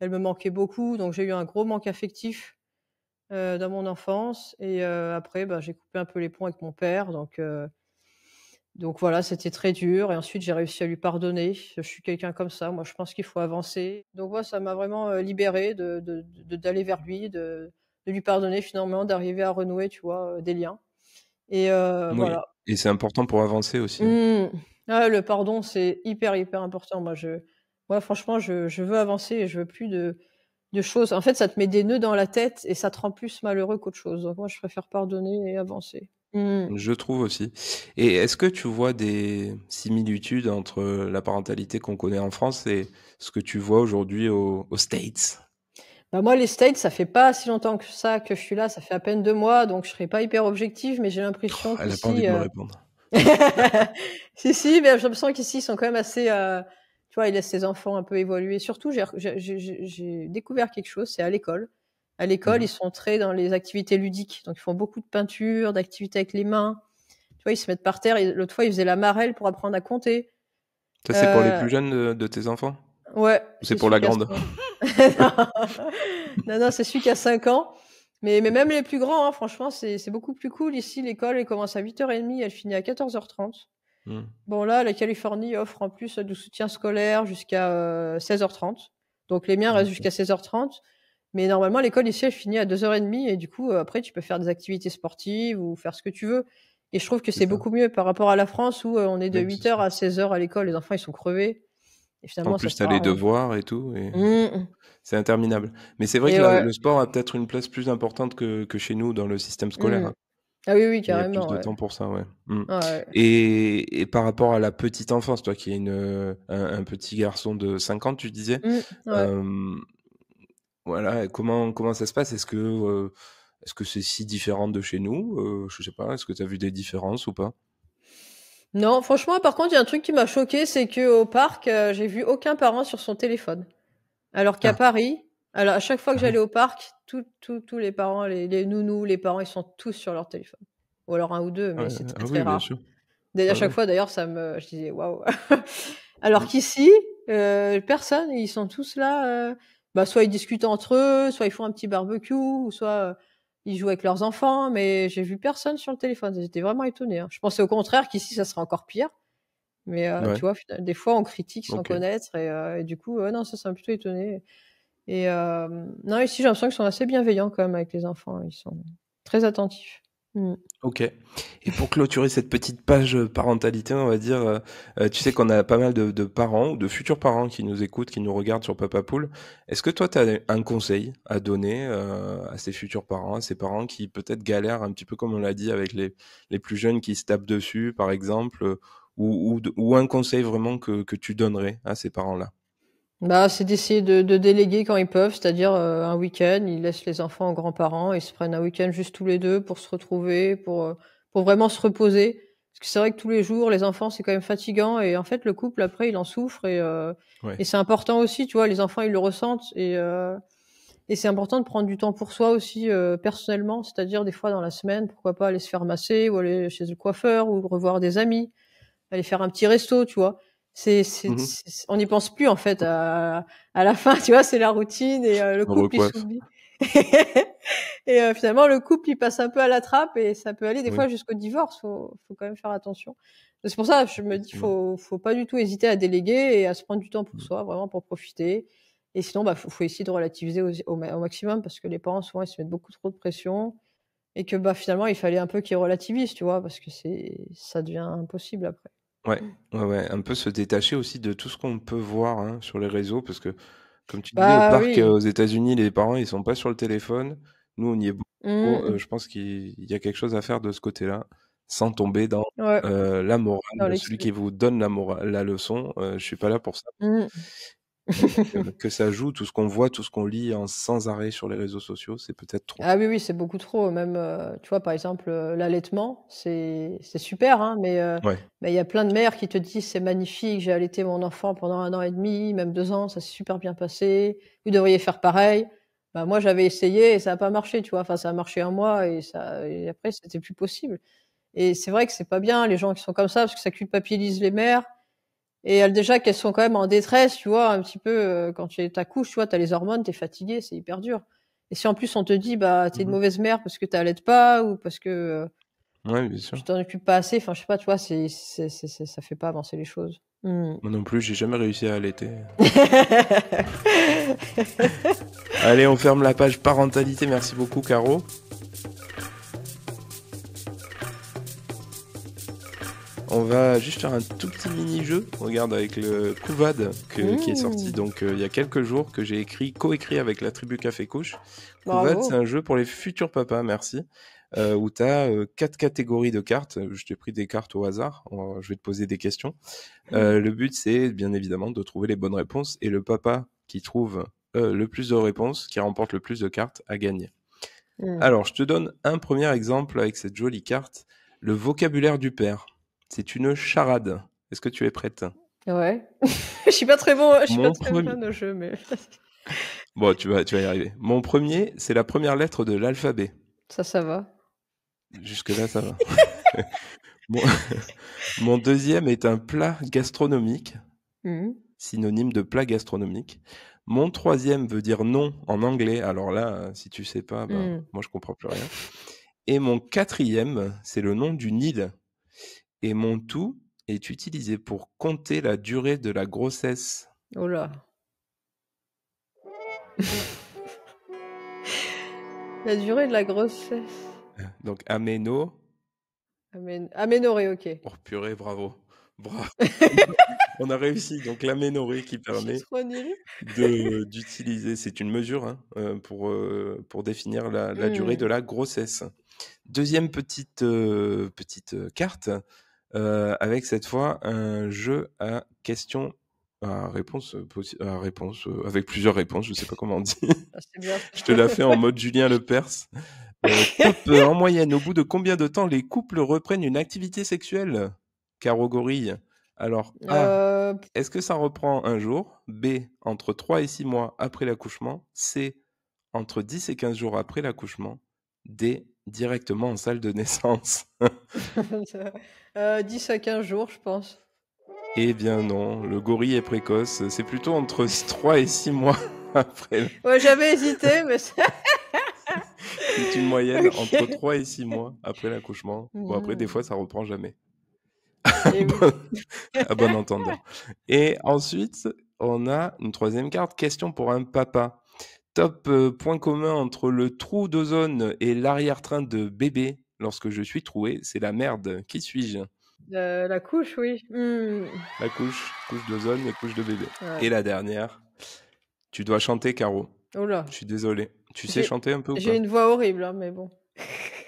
Elle me manquait beaucoup, donc j'ai eu un gros manque affectif, dans mon enfance et après, bah, j'ai coupé un peu les ponts avec mon père, donc voilà, c'était très dur et ensuite j'ai réussi à lui pardonner. Je suis quelqu'un comme ça, moi je pense qu'il faut avancer. Donc moi ça m'a vraiment, libérée d'aller vers lui, de lui pardonner finalement, d'arriver à renouer, tu vois, des liens et Oui, voilà. et c'est important pour avancer aussi, hein. Mmh. Ah le pardon, c'est hyper, hyper important. Moi franchement je veux avancer et je veux plus de choses en fait, ça te met des nœuds dans la tête et ça te rend plus malheureux qu'autre chose. Donc moi je préfère pardonner et avancer. Mmh. Je trouve aussi. Et est-ce que tu vois des similitudes entre la parentalité qu'on connaît en France et ce que tu vois aujourd'hui aux States? Bah, moi, les States, ça fait pas si longtemps que ça que je suis là, ça fait à peine 2 mois, donc je serai pas hyper objective, mais j'ai l'impression Elle a pas envie qu'ici, de me répondre. si, si, mais j'ai l'impression qu'ici, ils sont quand même assez, tu vois, ils laissent les enfants un peu évoluer. Surtout, j'ai découvert quelque chose, c'est à l'école. À l'école, ils Mmh. sont très dans les activités ludiques, donc ils font beaucoup de peinture, d'activités avec les mains. Tu vois, ils se mettent par terre et l'autre fois, ils faisaient la marelle pour apprendre à compter. Ça, c'est pour les Heu, plus jeunes de tes enfants? ouais, Ou c'est c'est pour celui la qui a grande? Non, non, c'est celui qui a 5 ans, mais même les plus grands, hein, franchement, c'est beaucoup plus cool ici. L'école, elle commence à 8h30, elle finit à 14h30. Mmh. Bon là, la Californie offre en plus du soutien scolaire jusqu'à, 16h30. Donc les miens restent OK. jusqu'à 16h30, mais normalement l'école ici, elle finit à 2h30 et du coup, après tu peux faire des activités sportives ou faire ce que tu veux et je trouve que C'est c'est ça. beaucoup mieux par rapport à la France où, on est de Oui, c'est 8h sûr. à 16h à l'école. Les enfants, ils sont crevés et En finalement ça plus, tu as sert à les rien. devoirs et tout et Mmh mh c'est interminable. Mais c'est vrai et que ouais. le sport a peut-être une place plus importante que chez nous dans le système scolaire, Mmh. hein. Ah oui, oui, Il y a plus carrément, de ouais. temps pour ça, ouais. Mmh. Ouais. Et par rapport à la petite enfance, toi qui as un petit garçon de 5 ans, tu disais, Ouais. hem, voilà, comment ça se passe? Est-ce que c'est si différent de chez nous? Je sais pas, est-ce que tu as vu des différences ou pas? Non, franchement, par contre, il y a un truc qui m'a choquée, c'est qu'au parc, j'ai vu aucun parent sur son téléphone. Alors qu'à Ah, Paris, alors à chaque fois que ah oui? j'allais au parc, tous les parents, les nounous, les parents, ils sont tous sur leur téléphone. Ou alors un ou 2, Ah mais ouais, c'est très, ah très oui, bien rare. sûr. D'ailleurs, à Ouais, chaque ouais. fois, d'ailleurs, je disais: «Waouh!» Alors Mmh. qu'ici, personne, ils sont tous là, bah, soit ils discutent entre eux, soit ils font un petit barbecue ou soit, ils jouent avec leurs enfants, mais j'ai vu personne sur le téléphone. J'étais vraiment étonnée, hein. Je pensais au contraire qu'ici, ça serait encore pire, mais Ouais, tu vois, des fois, on critique sans OK. connaître et du coup, ouais, non, ça m'a plutôt étonnée et non, ici, j'ai l'impression qu'ils sont assez bienveillants quand même avec les enfants. Ils sont très attentifs. Mmh. Ok. Et pour clôturer cette petite page parentalité, on va dire, tu sais qu'on a pas mal de parents ou de futurs parents qui nous écoutent, qui nous regardent sur Papa Poule. Est-ce que toi, tu as un conseil à donner à ces futurs parents, à ces parents qui peut-être galèrent un petit peu comme on l'a dit avec les plus jeunes qui se tapent dessus, par exemple, ou un conseil vraiment que tu donnerais à ces parents-là? Bah, c'est d'essayer de déléguer quand ils peuvent, c'est-à-dire, un week-end, ils laissent les enfants aux grands-parents, ils se prennent un week-end juste tous les 2 pour se retrouver, pour vraiment se reposer. Parce que c'est vrai que tous les jours, les enfants, c'est quand même fatigant et en fait, le couple après, il en souffre Ouais. et c'est important aussi, tu vois? Les enfants, ils le ressentent et c'est important de prendre du temps pour soi aussi, personnellement, c'est-à-dire des fois dans la semaine, pourquoi pas aller se faire masser ou aller chez le coiffeur ou revoir des amis. Aller faire un petit resto, tu vois? Mhm. On n'y pense plus en fait à la fin, tu vois? C'est la routine et le On couple il recoiffe. s'oublie et finalement le couple il passe un peu à la trappe et ça peut aller des Oui, fois jusqu'au divorce. Faut quand même faire attention. C'est pour ça, je me dis: effectivement. faut pas du tout hésiter à déléguer et à se prendre du temps pour Mm. soi, vraiment pour profiter et sinon, bah, faut essayer de relativiser au maximum parce que les parents souvent ils se mettent beaucoup trop de pression et que, bah, finalement il fallait un peu qu'ils relativisent, tu vois? Parce que ça devient impossible après. Ouais, ouais, ouais, un peu se détacher aussi de tout ce qu'on peut voir hein, sur les réseaux, parce que comme tu disais au Bah, parc oui. aux États-Unis, les parents ils sont pas sur le téléphone. Nous, on y est beaucoup Mmh trop. mh. Je pense qu'il y a quelque chose à faire de ce côté-là, sans tomber dans Ouais, la morale. dans Celui l'excès. qui vous donne la morale, la leçon, je suis pas là pour ça. Mmh. Que ça joue, tout ce qu'on voit, tout ce qu'on lit en sans arrêt sur les réseaux sociaux, c'est peut-être trop. Ah oui, oui, c'est beaucoup trop. Même, tu vois, par exemple, l'allaitement, c'est super, hein, Ouais. mais il y a plein de mères qui te disent: «C'est magnifique, j'ai allaité mon enfant pendant 1 an et demi, même 2 ans, ça s'est super bien passé. Vous devriez faire pareil». Bah, moi, j'avais essayé et ça a pas marché, tu vois? Enfin, ça a marché 1 mois et après, c'était plus possible et c'est vrai que c'est pas bien, les gens qui sont comme ça, parce que ça culpabilise les mères. Et elles déjà qu'elles sont quand même en détresse, tu vois? Un petit peu, quand tu accouches, tu vois? Tu as les hormones, tu es fatiguée, c'est hyper dur. Et si en plus on te dit: «Bah, tu es une Mmh. mauvaise mère parce que tu allaites pas ou parce que, Ouais, bien tu sûr. t'en occupes pas assez», enfin je sais pas, tu vois? C'est ça fait pas avancer les choses. Mmh. Moi non plus, j'ai jamais réussi à allaiter. Allez, on ferme la page parentalité. Merci beaucoup, Caro. On va juste faire un tout petit mini-jeu. Regarde, avec le Couvade qui est sorti Mmh. donc il y a quelques jours, que j'ai coécrit avec la tribu Café Couche. Couvade, c'est Bravo. un jeu pour les futurs papas, merci. Où tu as 4 catégories de cartes. Je t'ai pris des cartes au hasard. Je vais te poser des questions. Le but, c'est bien évidemment de trouver les bonnes réponses. Et le papa qui trouve le plus de réponses, qui remporte le plus de cartes, a gagné. Mmh. Alors, je te donne un premier exemple avec cette jolie carte. Le vocabulaire du père. C'est une charade. Est-ce que tu es prête? Ouais. Je suis pas Mon très premier. bonne au jeu, mais Bon, tu vas y arriver. Mon premier, c'est la première lettre de l'alphabet. ça va. Jusque-là, ça va. Mon... Mon deuxième est un plat gastronomique, Mmh. synonyme de plat gastronomique. Mon troisième veut dire non en anglais. Alors là, si tu sais pas, ben, Mmh. moi, je comprends plus rien. Et mon quatrième, c'est le nom d'une île. Et mon tout est utilisé pour compter la durée de la grossesse. Oh là. La durée de la grossesse. Donc améno. Aménorrhée, OK. Oh purée, bravo. Bravo. On a réussi. Donc l'aménorrhée qui Je suis permet trop nulle. d'utiliser, c'est une mesure hein, pour définir la durée de Mmh. la grossesse. Deuxième petite carte, avec cette fois un jeu à questions à réponse, avec plusieurs réponses, je sais pas comment on dit. Ah, c'est bien Je te la fais en mode Julien Lepers. Top, en moyenne, au bout de combien de temps les couples reprennent une activité sexuelle? Caro Gorille. Alors, A, Heu, est-ce que ça reprend un jour? B, entre 3 et 6 mois après l'accouchement? C, entre 10 et 15 jours après l'accouchement? D, directement en salle de naissance? 10 à 15 jours, je pense. Eh bien non, le gorille est précoce, c'est plutôt entre 3 et 6 mois après. Ouais, j'avais hésité, mais c'est C'est une moyenne entre OK. 3 et 6 mois après l'accouchement. Bon après des fois Mmh. ça reprend jamais. Et oui. Bon, à bon entendeur. Et ensuite, on a une troisième carte, question pour un papa. Top point commun entre le trou d'ozone et l'arrière-train de bébé. lorsque je suis troué, c'est la merde. Qui suis-je? La couche, oui. La couche d'ozone et couche de bébé. Ouais. Et la dernière, tu dois chanter, Caro. Oh là. Je suis désolé. Tu sais J'ai chanter un peu ou j'ai pas? une voix horrible, hein, mais bon.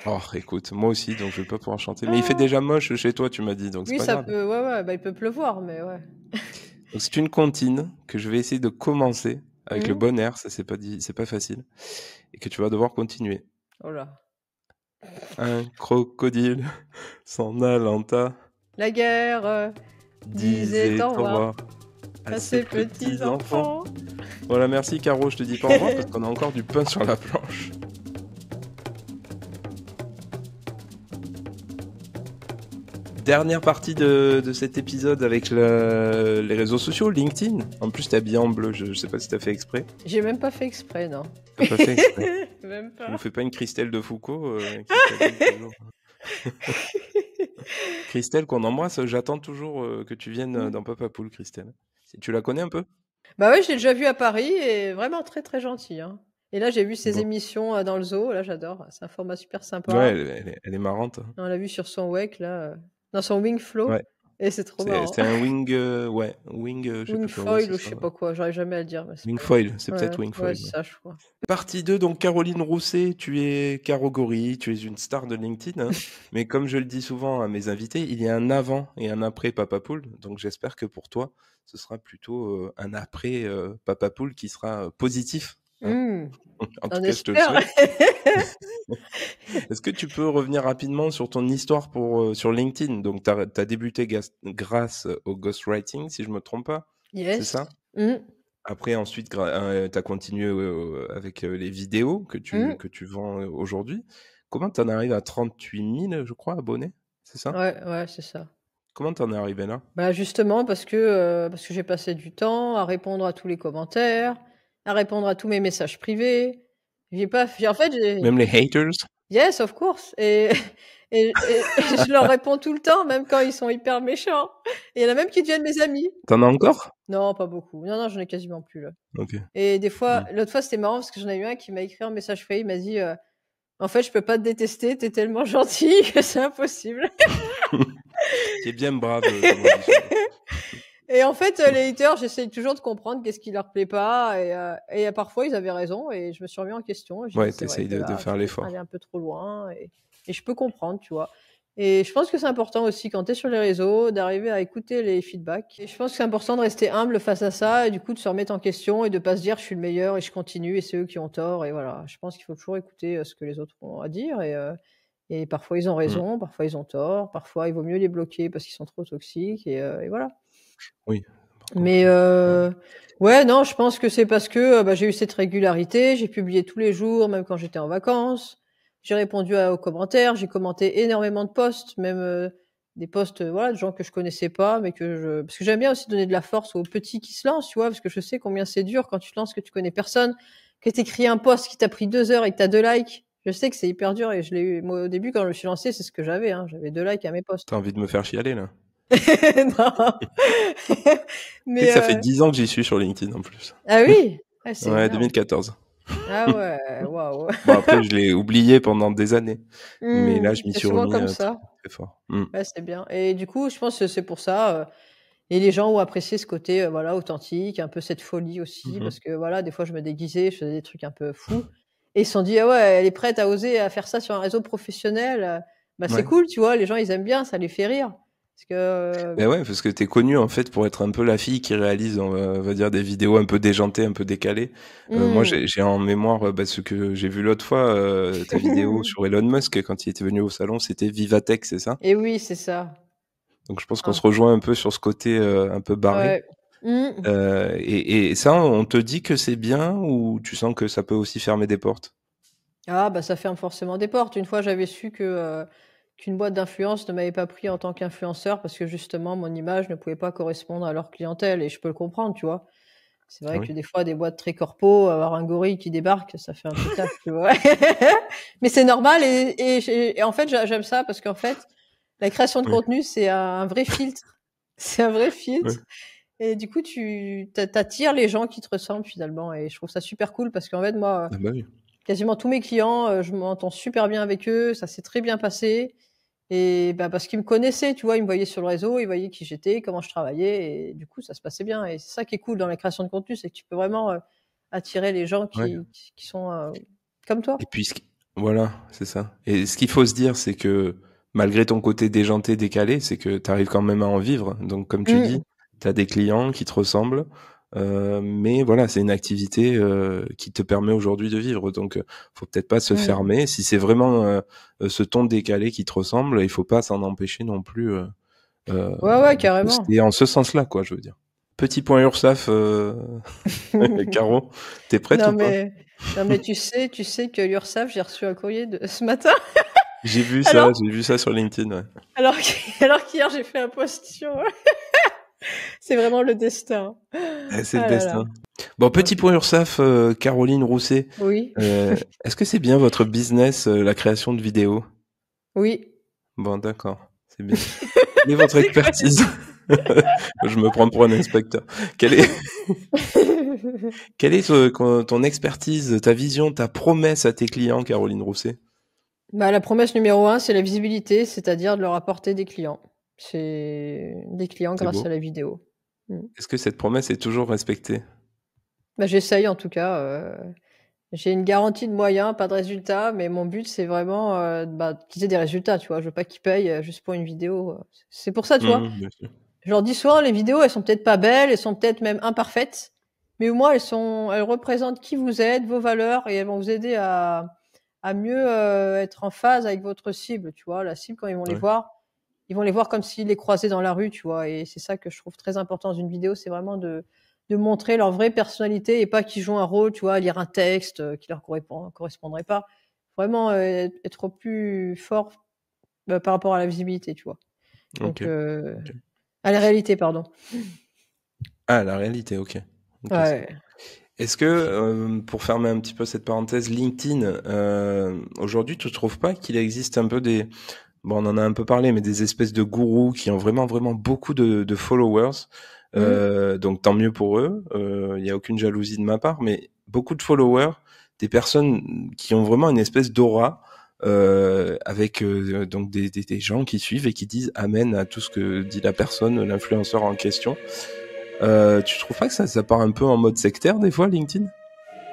Oh, écoute, moi aussi, donc je vais pas pouvoir chanter. Mais il fait déjà moche chez toi, tu m'as dit, donc c'est Oui, pas ça grave. peut, ouais, bah, il peut pleuvoir, mais ouais. Donc c'est une comptine que je vais essayer de commencer avec le Mmh. bon air, ça c'est pas facile, et que tu vas devoir continuer. Oh là. Un crocodile s'en allant La guerre disait disait au au revoir revoir à à ses ses petits petits enfants. enfants. Voilà, merci Caro, je te dis pas au revoir parce qu'on a encore du pain sur la planche. Dernière partie de cet épisode avec les réseaux sociaux, LinkedIn. En plus, t'es habillé en bleu, je sais pas si t'as fait exprès. J'ai même pas fait exprès, non. T'as pas fait exprès. Même Tu nous pas. fais pas une Christelle de Foucault qui t'habille toujours. Christelle, qu'on embrasse, j'attends toujours que tu viennes dans Papa Poule, Christelle. Tu la connais un peu? Bah ouais, j'ai déjà vu à Paris et vraiment très très gentil, hein. Et là, j'ai vu ses Bon. émissions dans le zoo, là j'adore, c'est un format super sympa. Ouais, elle est marrante. On l'a vu sur son WEC, là, dans son Wingflow, Ouais. et c'est trop marrant. C'est un wing, je sais pas quoi, ouais, Wingfoil c'est ou je ça. sais pas quoi, j'arrive jamais à le dire. Mais c'est pas grave. Wingfoil, c'est Ouais, peut-être ouais, Wingfoil. c'est ça, je crois. Partie 2, donc Caroline Rousset, tu es Caro Gori, tu es une star de LinkedIn. Hein. Mais comme je le dis souvent à mes invités, il y a un avant et un après Papa Poule. Donc j'espère que pour toi, ce sera plutôt un après Papa Poule qui sera positif. Hein. En tout On cas, je te le espère. souhaite. Est-ce que tu peux revenir rapidement sur ton histoire sur LinkedIn? Donc, tu as débuté grâce au ghostwriting, si je me trompe pas. C'est Yes. ça? Après, ensuite, tu as continué avec les vidéos que tu vends aujourd'hui. Comment tu en arrives à 38 000, je crois, abonnés? C'est ça? Ouais, c'est ça. Comment tu en es arrivé là? Bah, justement parce que j'ai passé du temps à répondre à tous les commentaires, à répondre à tous mes messages privés. En fait, Même les haters? yes, of course, et je leur réponds tout le temps, même quand ils sont hyper méchants. Et il y en a même qui deviennent mes amis. T'en as encore? Non, pas beaucoup. Non, j'en ai quasiment plus, là. Ok. Et des fois, l'autre fois, c'était marrant parce que j'en ai eu un qui m'a écrit un message privé, il m'a dit en fait, je peux pas te détester, t'es tellement gentil que c'est impossible. Tu es bien brave, comme on dit chez nous. Et en fait, les haters, j'essaye toujours de comprendre qu'est-ce qui leur plaît pas, et parfois ils avaient raison, et je me suis remis en question. Et j'ai dit, c'est vrai t'essayes que de là, faire je suis l'effort. allée un peu trop loin, et je peux comprendre, tu vois. Et je pense que c'est important aussi quand tu es sur les réseaux d'arriver à écouter les feedbacks. Et je pense que c'est important de rester humble face à ça, et du coup de se remettre en question et de pas se dire je suis le meilleur et je continue et c'est eux qui ont tort. Et voilà, je pense qu'il faut toujours écouter ce que les autres ont à dire, et parfois ils ont raison, parfois ils ont tort, parfois il vaut mieux les bloquer parce qu'ils sont trop toxiques, et voilà. Oui. Mais ouais, non, je pense que c'est parce que j'ai eu cette régularité, j'ai publié tous les jours, même quand j'étais en vacances. J'ai répondu aux commentaires, j'ai commenté énormément de posts, même des posts, voilà, de gens que je connaissais pas, mais parce que j'aime bien aussi donner de la force aux petits qui se lancent, tu vois, parce que je sais combien c'est dur quand tu te lances, que tu connais personne, que t'écris un post qui t'a pris 2 heures et que t'as 2 likes. Je sais que c'est hyper dur, et je l'ai eu. Moi, au début, quand je me suis lancée, c'est ce que j'avais, hein. J'avais 2 likes à mes posts. T'as envie de me faire chialer, là? Non. Tu sais Mais que ça fait 10 ans que j'y suis sur LinkedIn, en plus. ah oui? Ah, c'est Ouais, énorme. 2014. Ah ouais, waouh. Bon, après, je l'ai oublié pendant des années. Mais là, je m'y C'est suis souvent remis comme très, ça. très fort. Ouais, c'est bien. Et du coup, je pense que c'est pour ça, et les gens ont apprécié ce côté, voilà, authentique, un peu cette folie aussi, parce que voilà, des fois, je me déguisais, je faisais des trucs un peu fous, et ils se sont dit: «Ah ouais, elle est prête à oser à faire ça sur un réseau professionnel», bah, c'est Ouais. cool, tu vois? Les gens, ils aiment bien, ça les fait rire. Parce que Ben ouais, parce que t'es connue en fait pour être un peu la fille qui réalise, on va dire, des vidéos un peu déjantées, un peu décalées. Moi, j'ai en mémoire ce que j'ai vu l'autre fois, ta vidéo sur Elon Musk quand il était venu au salon, c'était Vivatech, c'est ça? Et oui, c'est ça. Donc je pense qu'on Ah, se rejoint un peu sur ce côté un peu barré. ouais. Et ça, on te dit que c'est bien ou tu sens que ça peut aussi fermer des portes? Ah bah, ça ferme forcément des portes. Une fois, j'avais su qu'une boîte d'influence ne m'avait pas pris en tant qu'influenceur parce que justement mon image ne pouvait pas correspondre à leur clientèle, et je peux le comprendre, tu vois? C'est Ah vrai que oui. des fois des boîtes très corpo, avoir un gorille qui débarque, ça fait un peu taf, tu vois? Mais c'est normal, et en fait, j'aime ça parce qu'en fait, la création de Ouais. contenu, c'est un vrai filtre. C'est un vrai Ouais. filtre, et du coup, tu attires les gens qui te ressemblent finalement, et je trouve ça super cool parce qu'en fait, moi, Ah bah oui. quasiment tous mes clients, je m'entends super bien avec eux, ça s'est très bien passé. Et bah, parce qu'ils me connaissaient, tu vois, ils me voyaient sur le réseau, ils voyaient qui j'étais, comment je travaillais, et du coup, ça se passait bien. Et c'est ça qui est cool dans la création de contenu, c'est que tu peux vraiment attirer les gens Ouais. qui sont comme toi. Et puis, voilà, c'est ça. Et ce qu'il faut se dire, c'est que malgré ton côté déjanté, décalé, c'est que tu arrives quand même à en vivre. Donc, comme tu dis, Mm. tu as des clients qui te ressemblent. Mais voilà, c'est une activité qui te permet aujourd'hui de vivre. Donc, faut peut-être pas se Mm. fermer. Si c'est vraiment ce ton décalé qui te ressemble, il faut pas s'en empêcher non plus Ouais, de carrément. poster en ce sens-là, quoi, je veux dire. Petit point URSAF, Caro, t'es prête Non ou pas? mais, non mais tu sais que l'URSSAF, j'ai reçu un courrier ce matin. Alors, J'ai vu ça sur LinkedIn, ouais. alors qu'hier j'ai fait un post sur. C'est vraiment le destin. C'est le Ah là là. destin. Bon, petit Ok. point URSAF, Caroline Rousset. Oui, Est-ce que c'est bien votre business, la création de vidéos? oui. Bon, d'accord, c'est bien. Quelle est votre C'est quoi? expertise? Je me prends pour un inspecteur. Quelle est, quelle est ton expertise, ta vision, ta promesse à tes clients, Caroline Rousset? Bah, la promesse numéro un, c'est la visibilité, c'est-à-dire de leur apporter des clients. C'est des clients C'est grâce à beau. la vidéo. Mmh. Est-ce que cette promesse est toujours respectée? Bah, j'essaye en tout cas, j'ai une garantie de moyens, pas de résultats, mais mon but, c'est vraiment, bah, qu'ils aient des résultats, tu vois? Je veux pas qu'ils payent, juste pour une vidéo. C'est pour ça, tu vois? Mmh, bien sûr. Je leur dis souvent: «Les vidéos, elles sont peut-être pas belles, elles sont peut-être même imparfaites, mais au moins elles représentent qui vous êtes, vos valeurs, et elles vont vous aider à mieux, être en phase avec votre cible», tu vois? La cible, quand Ouais. ils vont les voir comme s'ils les croisaient dans la rue, tu vois? Et c'est ça que je trouve très important dans une vidéo, c'est vraiment de montrer leur vraie personnalité et pas qu'ils jouent un rôle, tu vois? Lire un texte, qui leur correspondrait pas. Vraiment, être plus fort, par rapport à la visibilité, tu vois? Donc OK. OK. à la réalité, pardon. Ah, la réalité, OK. OK, c'est bon. Ouais. Est-ce que, pour fermer un petit peu cette parenthèse, LinkedIn, aujourd'hui, tu trouves pas qu'il existe un peu des, bon, on en a un peu parlé, mais des espèces de gourous qui ont vraiment, vraiment beaucoup de followers. Mmh. Donc tant mieux pour eux. Il y a aucune jalousie de ma part, mais beaucoup de followers, des personnes qui ont vraiment une espèce d'aura, avec donc des gens qui suivent et qui disent amen à tout ce que dit la personne, l'influenceur en question. Tu trouves pas que ça part un peu en mode sectaire des fois, LinkedIn?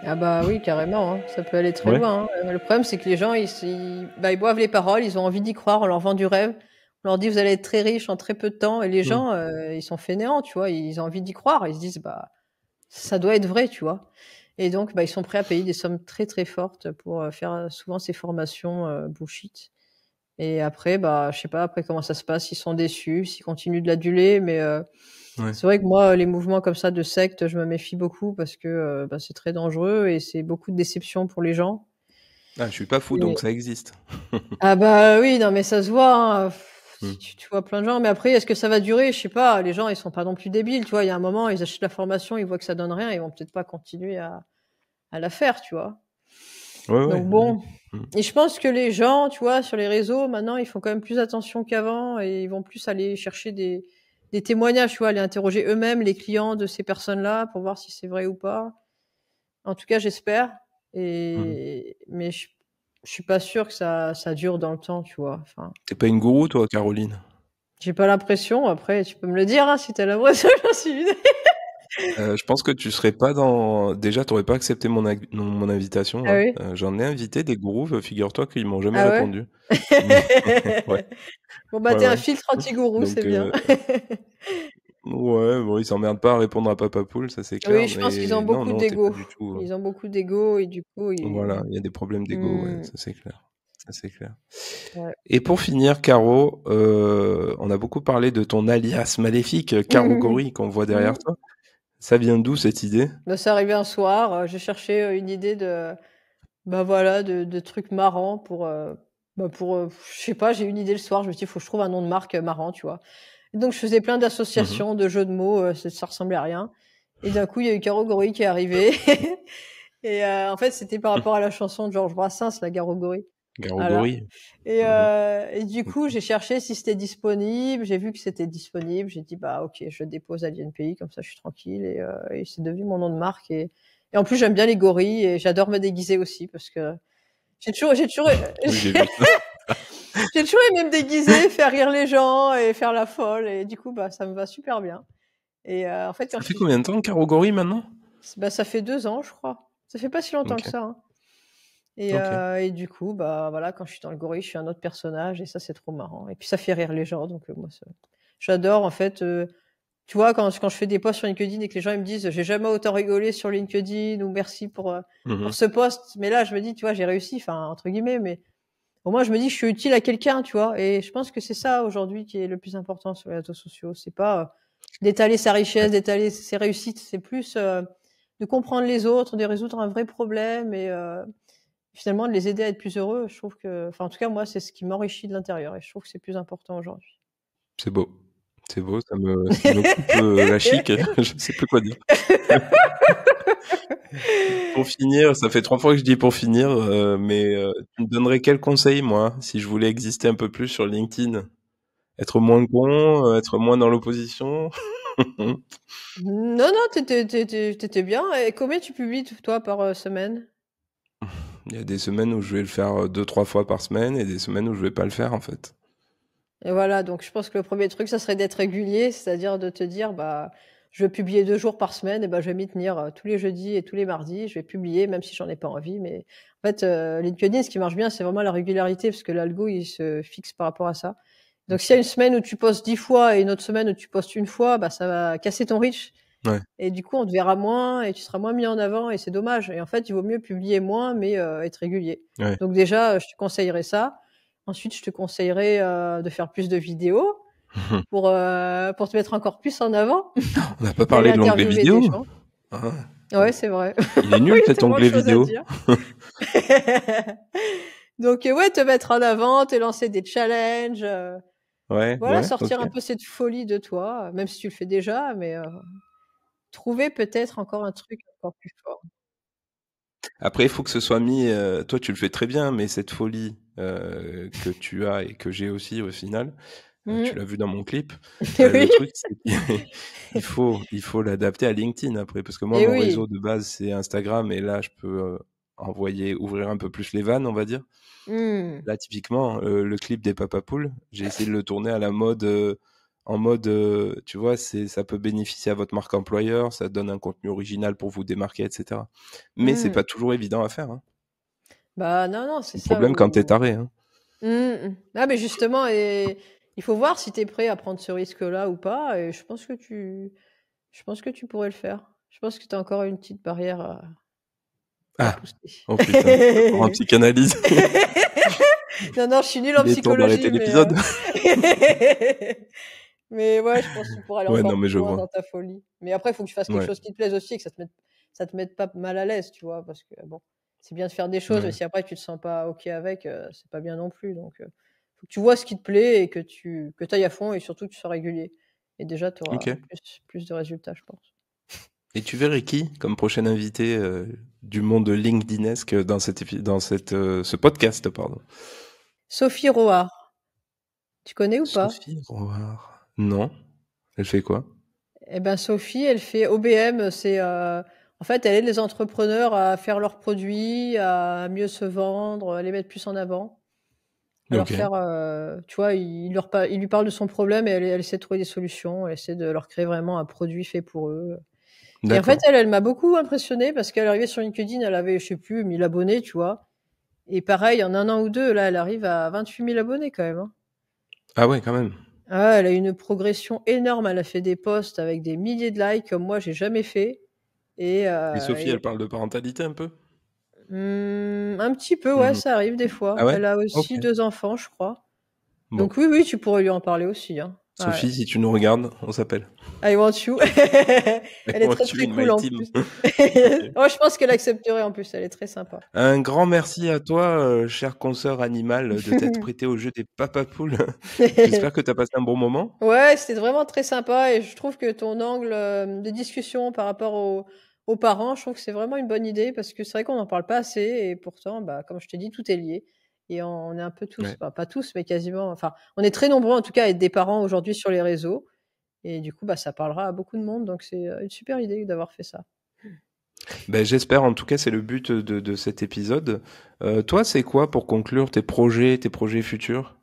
Ah bah, oui, carrément, hein, ça peut aller très Ouais. loin, hein. Le problème, c'est que les gens, ils boivent les paroles, ils ont envie d'y croire, on leur vend du rêve. On leur dit: «Vous allez être très riches en très peu de temps», et les Mmh. gens, ils sont fainéants, tu vois? Ils ont envie d'y croire. Ils se disent: «Bah, ça doit être vrai», tu vois? Et donc, bah, ils sont prêts à payer des sommes très, très fortes pour, faire, souvent ces formations, bullshit. Et après, bah, je sais pas après comment ça se passe, s'ils sont déçus, s'ils continuent de l'aduler, mais Ouais. c'est vrai que moi, les mouvements comme ça de secte, je me méfie beaucoup parce que, bah, c'est très dangereux et c'est beaucoup de déception pour les gens. Ah, je suis pas fou, Et donc ça existe. ah bah, oui, non mais ça se voit, hein, Mmh. tu vois plein de gens, mais après est-ce que ça va durer? Je sais pas, les gens ils sont pas non plus débiles, tu vois? Il y a un moment, ils achètent la formation, ils voient que ça donne rien, ils vont peut-être pas continuer à la faire, tu vois? Ouais, ouais, Donc ouais. bon, Mmh. et je pense que les gens, tu vois, sur les réseaux, maintenant, ils font quand même plus attention qu'avant et ils vont plus aller chercher des témoignages, tu vois? Aller interroger eux-mêmes les clients de ces personnes-là pour voir si c'est vrai ou pas. En tout cas, j'espère. Mmh. Mais je suis pas sûre que ça dure dans le temps, tu vois? Enfin, Tu pas une gourou toi, Caroline? j'ai pas l'impression. Après, tu peux me le dire, hein, si tu as l'impression, j'en suis une. Je pense que tu serais pas dans, déjà, tu aurais pas accepté mon invitation Ah là. oui? J'en ai invité des gourous, figure-toi qu'ils m'ont jamais Ah ouais? répondu. Mais ouais, Bon, bah, ouais, tu es un ouais. filtre anti-gourou, c'est Donc bien. ouais, bon, ils s'emmerdent pas à répondre à Papa Poule, ça c'est clair, Oui, je pense qu'ils ont mais non, beaucoup non, tu pas d'ego. du tout, Ils ont beaucoup d'ego et du coup, voilà, il y a des problèmes d'ego, ouais, mmh, ça c'est clair. Ça c'est clair. ouais. Et pour finir, Caro, on a beaucoup parlé de ton alias maléfique, Caro Gori, qu'on voit derrière Mmh. toi. Ça vient d'où cette idée? Bah, c'est arrivé un soir, je cherchais, une idée de, bah, voilà, de trucs marrants pour, je sais pas, j'ai eu une idée le soir, je me suis dit: «Faut que je trouve un nom de marque, marrant», tu vois? Et donc je faisais plein Mmh mh. d'associations, de jeux de mots, ça ressemblait à rien, et d'un coup, il y a eu Garogori qui est arrivé et en fait, c'était par rapport à la chanson de Georges Brassens, la Garogori. Caro Voilà. Gori. Mmh mh. Et du coup, OK. j'ai cherché si c'était disponible, j'ai vu que c'était disponible, j'ai dit: «Bah, OK, je dépose à l'INPI, comme ça je suis tranquille», et c'est devenu mon nom de marque, et Et en plus, j'aime bien les gorilles et j'adore me déguiser aussi parce que j'ai toujours, Oui, j'ai vu ça. j'ai toujours aimé me déguiser, faire rire les gens et faire la folle. Et du coup, ça me va super bien. Et en fait, Ça fait combien de temps, Caro Gorille, maintenant? ça fait 2 ans, je crois. Ça fait pas si longtemps que Ok, ça, hein. ok. Et du coup, voilà, quand je suis dans le gorille, je suis un autre personnage et ça, c'est trop marrant. Et puis, ça fait rire les gens. Donc, moi, j'adore, en fait. Tu vois, quand je fais des posts sur LinkedIn et que les gens ils me disent j'ai jamais autant rigolé sur LinkedIn ou merci pour Mhm. ce post. Mais là, je me dis, tu vois, j'ai réussi, enfin, entre guillemets, mais au moins, je me dis, je suis utile à quelqu'un, tu vois. Et je pense que c'est ça aujourd'hui qui est le plus important sur les réseaux sociaux. C'est pas d'étaler sa Ouais. richesse, d'étaler ses réussites. C'est plus de comprendre les autres, de résoudre un vrai problème et finalement de les aider à être plus heureux. Je trouve que, enfin, en tout cas, moi, c'est ce qui m'enrichit de l'intérieur et je trouve que c'est plus important aujourd'hui. C'est beau. C'est beau, ça me coupe la chic. Je sais plus quoi dire. Pour finir, ça fait 3 fois que je dis pour finir, mais tu me donnerais quel conseil, moi, si je voulais exister un peu plus sur LinkedIn? Être moins con, être moins dans l'opposition? Non, non, t'étais bien. Et combien tu publies, toi, par semaine? Il y a des semaines où je vais le faire 2, 3 fois par semaine et des semaines où je vais pas le faire, en fait. Et voilà, donc je pense que le premier truc, ça serait d'être régulier, c'est-à-dire de te dire, je vais publier 2 jours par semaine, et je vais m'y tenir tous les jeudis et tous les mardis. Je vais publier, même si j'en ai pas envie. Mais en fait, LinkedIn, ce qui marche bien, c'est vraiment la régularité, parce que l'algo, il se fixe par rapport à ça. Donc, s'il y a une semaine où tu postes 10 fois et une autre semaine où tu postes une fois, ça va casser ton reach. Ouais, Et du coup, on te verra moins et tu seras moins mis en avant et c'est dommage. Et en fait, il vaut mieux publier moins, mais être régulier. ouais. Donc déjà, je te conseillerais ça. Ensuite, je te conseillerais de faire plus de vidéos pour te mettre encore plus en avant, On n'a pas d'aller parlé de l'onglet interviewer des vidéo. gens. Ah, Ouais, c'est vrai. il est Il nul y a cet tellement de onglet choses à vidéo. dire. Donc, ouais, te mettre en avant, te lancer des challenges. Ouais, Voilà, ouais, sortir ok. un peu cette folie de toi, même si tu le fais déjà, mais trouver peut-être encore un truc encore plus fort. Après, il faut que ce soit mis. Toi, tu le fais très bien, mais cette folie que tu as et que j'ai aussi au final, tu Mmh. l'as vu dans mon clip. Le Oui, truc, c'est il faut l'adapter à LinkedIn après, parce que moi, et mon oui. réseau de base, c'est Instagram, et là, je peux ouvrir un peu plus les vannes, on va dire. Mmh. Là, typiquement, le clip des Papa Poules, j'ai essayé de le tourner à la mode, en mode, tu vois, ça peut bénéficier à votre marque employeur, ça donne un contenu original pour vous démarquer, etc. Mais c'est Mmh. pas toujours évident à faire, hein. Non, non, C'est c'est le ça problème quand t'es où taré, hein. Ah, mais justement, et il faut voir si tu es prêt à prendre ce risque-là ou pas et je pense que tu pourrais le faire. Je pense que tu as encore une petite barrière à Ah! pousser. Oh putain, ça part en psychanalyse. Non, non, je suis nulle en Il est temps d'arrêter psychologie, l'épisode. mais ouais, je pense que tu pourrais aller Ouais, non, encore mais plus je loin vois. dans ta folie. Mais après, il faut que tu fasses quelque Ouais, chose qui te plaise aussi et que ça te mette pas mal à l'aise, tu vois? Parce que bon, c'est bien de faire des choses, mais ouais. si après tu te sens pas OK avec, c'est pas bien non plus. Donc, faut que tu vois ce qui te plaît et que tu ailles à fond et surtout que tu sois régulier. Et déjà, tu auras OK. plus de résultats, je pense. Et tu verrais qui comme prochain invité, du monde LinkedInesque dans ce podcast, pardon? Sophie Roard, tu connais ou pas? Sophie Roard. Non. Elle fait quoi? Eh ben, Sophie, elle fait OBM, en fait, elle aide les entrepreneurs à faire leurs produits, à mieux se vendre, à les mettre plus en avant, à leur OK. faire, tu vois, il lui parle de son problème et elle essaie de trouver des solutions, elle essaie de leur créer vraiment un produit fait pour eux. Et en fait, D'accord. elle m'a beaucoup impressionnée parce qu'elle arrivait sur LinkedIn, elle avait, je sais plus, 1000 abonnés, tu vois? Et pareil, en 1 an ou 2, là, elle arrive à 28 000 abonnés quand même, hein. Ah ouais, quand même. Ah, elle a une progression énorme, elle a fait des posts avec des milliers de likes comme moi j'ai jamais fait et Et Sophie, elle et parle de parentalité un peu? un petit peu, ouais, Mmh. ça arrive des Ah fois. ouais? Elle a OK. aussi 2 enfants, je crois. Bon. Donc oui, oui, tu pourrais lui en parler aussi, hein. Ouais. Sophie, si tu nous regardes, on s'appelle. I want you. I Elle est très, want you très in my cool en team. plus. OK. Ouais, je pense qu'elle accepterait en plus, elle est très sympa. Un grand merci à toi, chère consoeur animale, de t'être prêtée au jeu des papapoules. J'espère que tu as passé un bon moment. Ouais, c'était vraiment très sympa et je trouve que ton angle, de discussion par rapport aux parents, je trouve que c'est vraiment une bonne idée parce que c'est vrai qu'on n'en parle pas assez et pourtant, comme je t'ai dit, tout est lié et on est un peu tous, Ouais. pas tous, mais quasiment, enfin, on est très nombreux en tout cas à être des parents aujourd'hui sur les réseaux et du coup, ça parlera à beaucoup de monde donc c'est, une super idée d'avoir fait ça. Ben, j'espère, en tout cas, c'est le but de cet épisode. Toi, c'est quoi pour conclure tes projets futurs?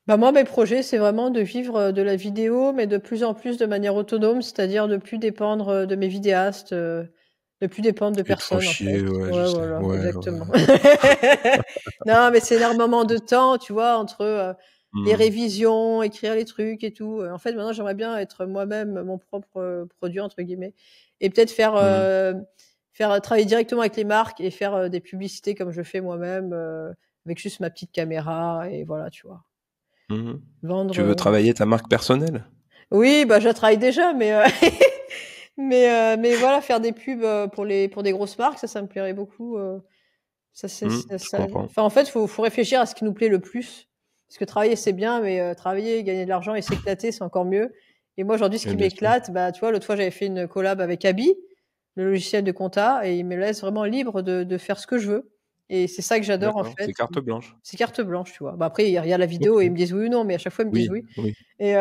Bah, moi, mes projets, c'est vraiment de vivre de la vidéo, mais de plus en plus de manière autonome, c'est-à-dire de plus dépendre de mes vidéastes, de plus dépendre de Tu fais trop personne, en fait. chier, ouais, je Ouais, sais. voilà, Ouais, exactement. ouais. Non, mais c'est énormément de temps, tu vois, entre les Hmm. révisions, écrire les trucs et tout. En fait, maintenant, j'aimerais bien être moi-même mon propre produit, entre guillemets, et peut-être Hmm. faire travailler directement avec les marques et faire des publicités comme je fais moi-même, avec juste ma petite caméra, et voilà, tu vois. Mhm. Tu veux Vendre. travailler ta marque personnelle? Oui, bah, je la travaille déjà, mais mais voilà, faire des pubs pour des grosses marques, ça me plairait beaucoup. Ça, Je comprends. enfin, en fait, faut réfléchir à ce qui nous plaît le plus. Parce que travailler, c'est bien, mais travailler, gagner de l'argent et s'éclater, c'est encore mieux. Et moi, aujourd'hui, ce Et qui bien sûr. m'éclate, bah, tu vois, l'autre fois, j'avais fait une collab avec Abi, le logiciel de compta, et il me laisse vraiment libre de faire ce que je veux. Et c'est ça que j'adore, en D'accord, c'est fait. carte blanche. C'est carte blanche, tu vois. Bah, après, il regarde la vidéo et ils Ok. me disent oui ou non, mais à chaque fois, ils me disent Oui, oui. oui. Et,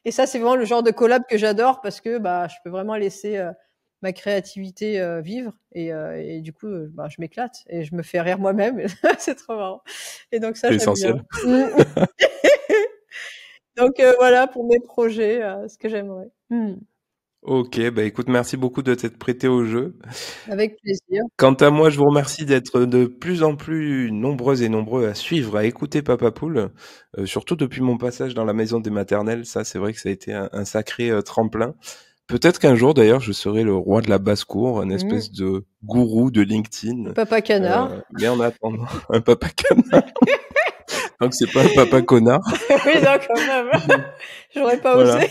et ça, c'est vraiment le genre de collab que j'adore parce que bah, je peux vraiment laisser ma créativité vivre et du coup, bah, je m'éclate et je me fais rire moi-même. C'est trop marrant. Et donc ça, C'est j'aime bien. essentiel. Donc voilà pour mes projets, ce que j'aimerais. Ok, bah écoute, merci beaucoup de t'être prêté au jeu. Avec plaisir. Quant à moi, je vous remercie d'être de plus en plus nombreuses et nombreux à suivre, à écouter Papa Poule, surtout depuis mon passage dans la maison des maternelles. Ça, c'est vrai que ça a été un sacré tremplin. Peut-être qu'un jour, d'ailleurs, je serai le roi de la basse-cour, une Mmh. espèce de gourou de Le LinkedIn. papa canard. Mais en attendant, un papa canard. Donc c'est pas un papa connard. Oui, non, quand même. J'aurais pas osé. Voilà.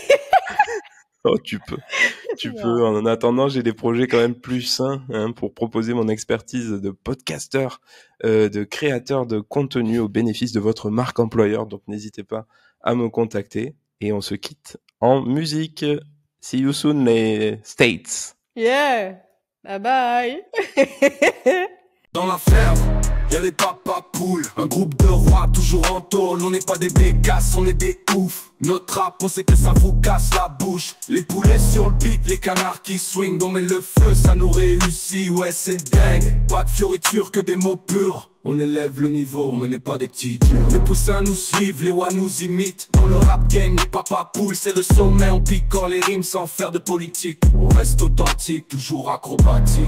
Oh, tu peux. Tu Non. peux. En attendant, j'ai des projets quand même plus sains, hein, pour proposer mon expertise de podcasteur, de créateur de contenu au bénéfice de votre marque employeur. Donc n'hésitez pas à me contacter. Et on se quitte en musique. See you soon, les States. Yeah. Bye bye. Dans la ferme, y'a les papas poules. Un groupe de rois toujours en tôle. On n'est pas des bécasses, on est des oufs. Notre rap, on sait que ça vous casse la bouche. Les poulets sur le beat, les canards qui swing. On met le feu, ça nous réussit, ouais c'est dingue. Pas de fioriture que des mots purs. On élève le niveau, on n'est pas des petits durs. Les poussins nous suivent, les rois nous imitent. Dans le rap game, les papas poules, c'est le sommet. On pique quand les rimes sans faire de politique. On reste authentique, toujours acrobatique.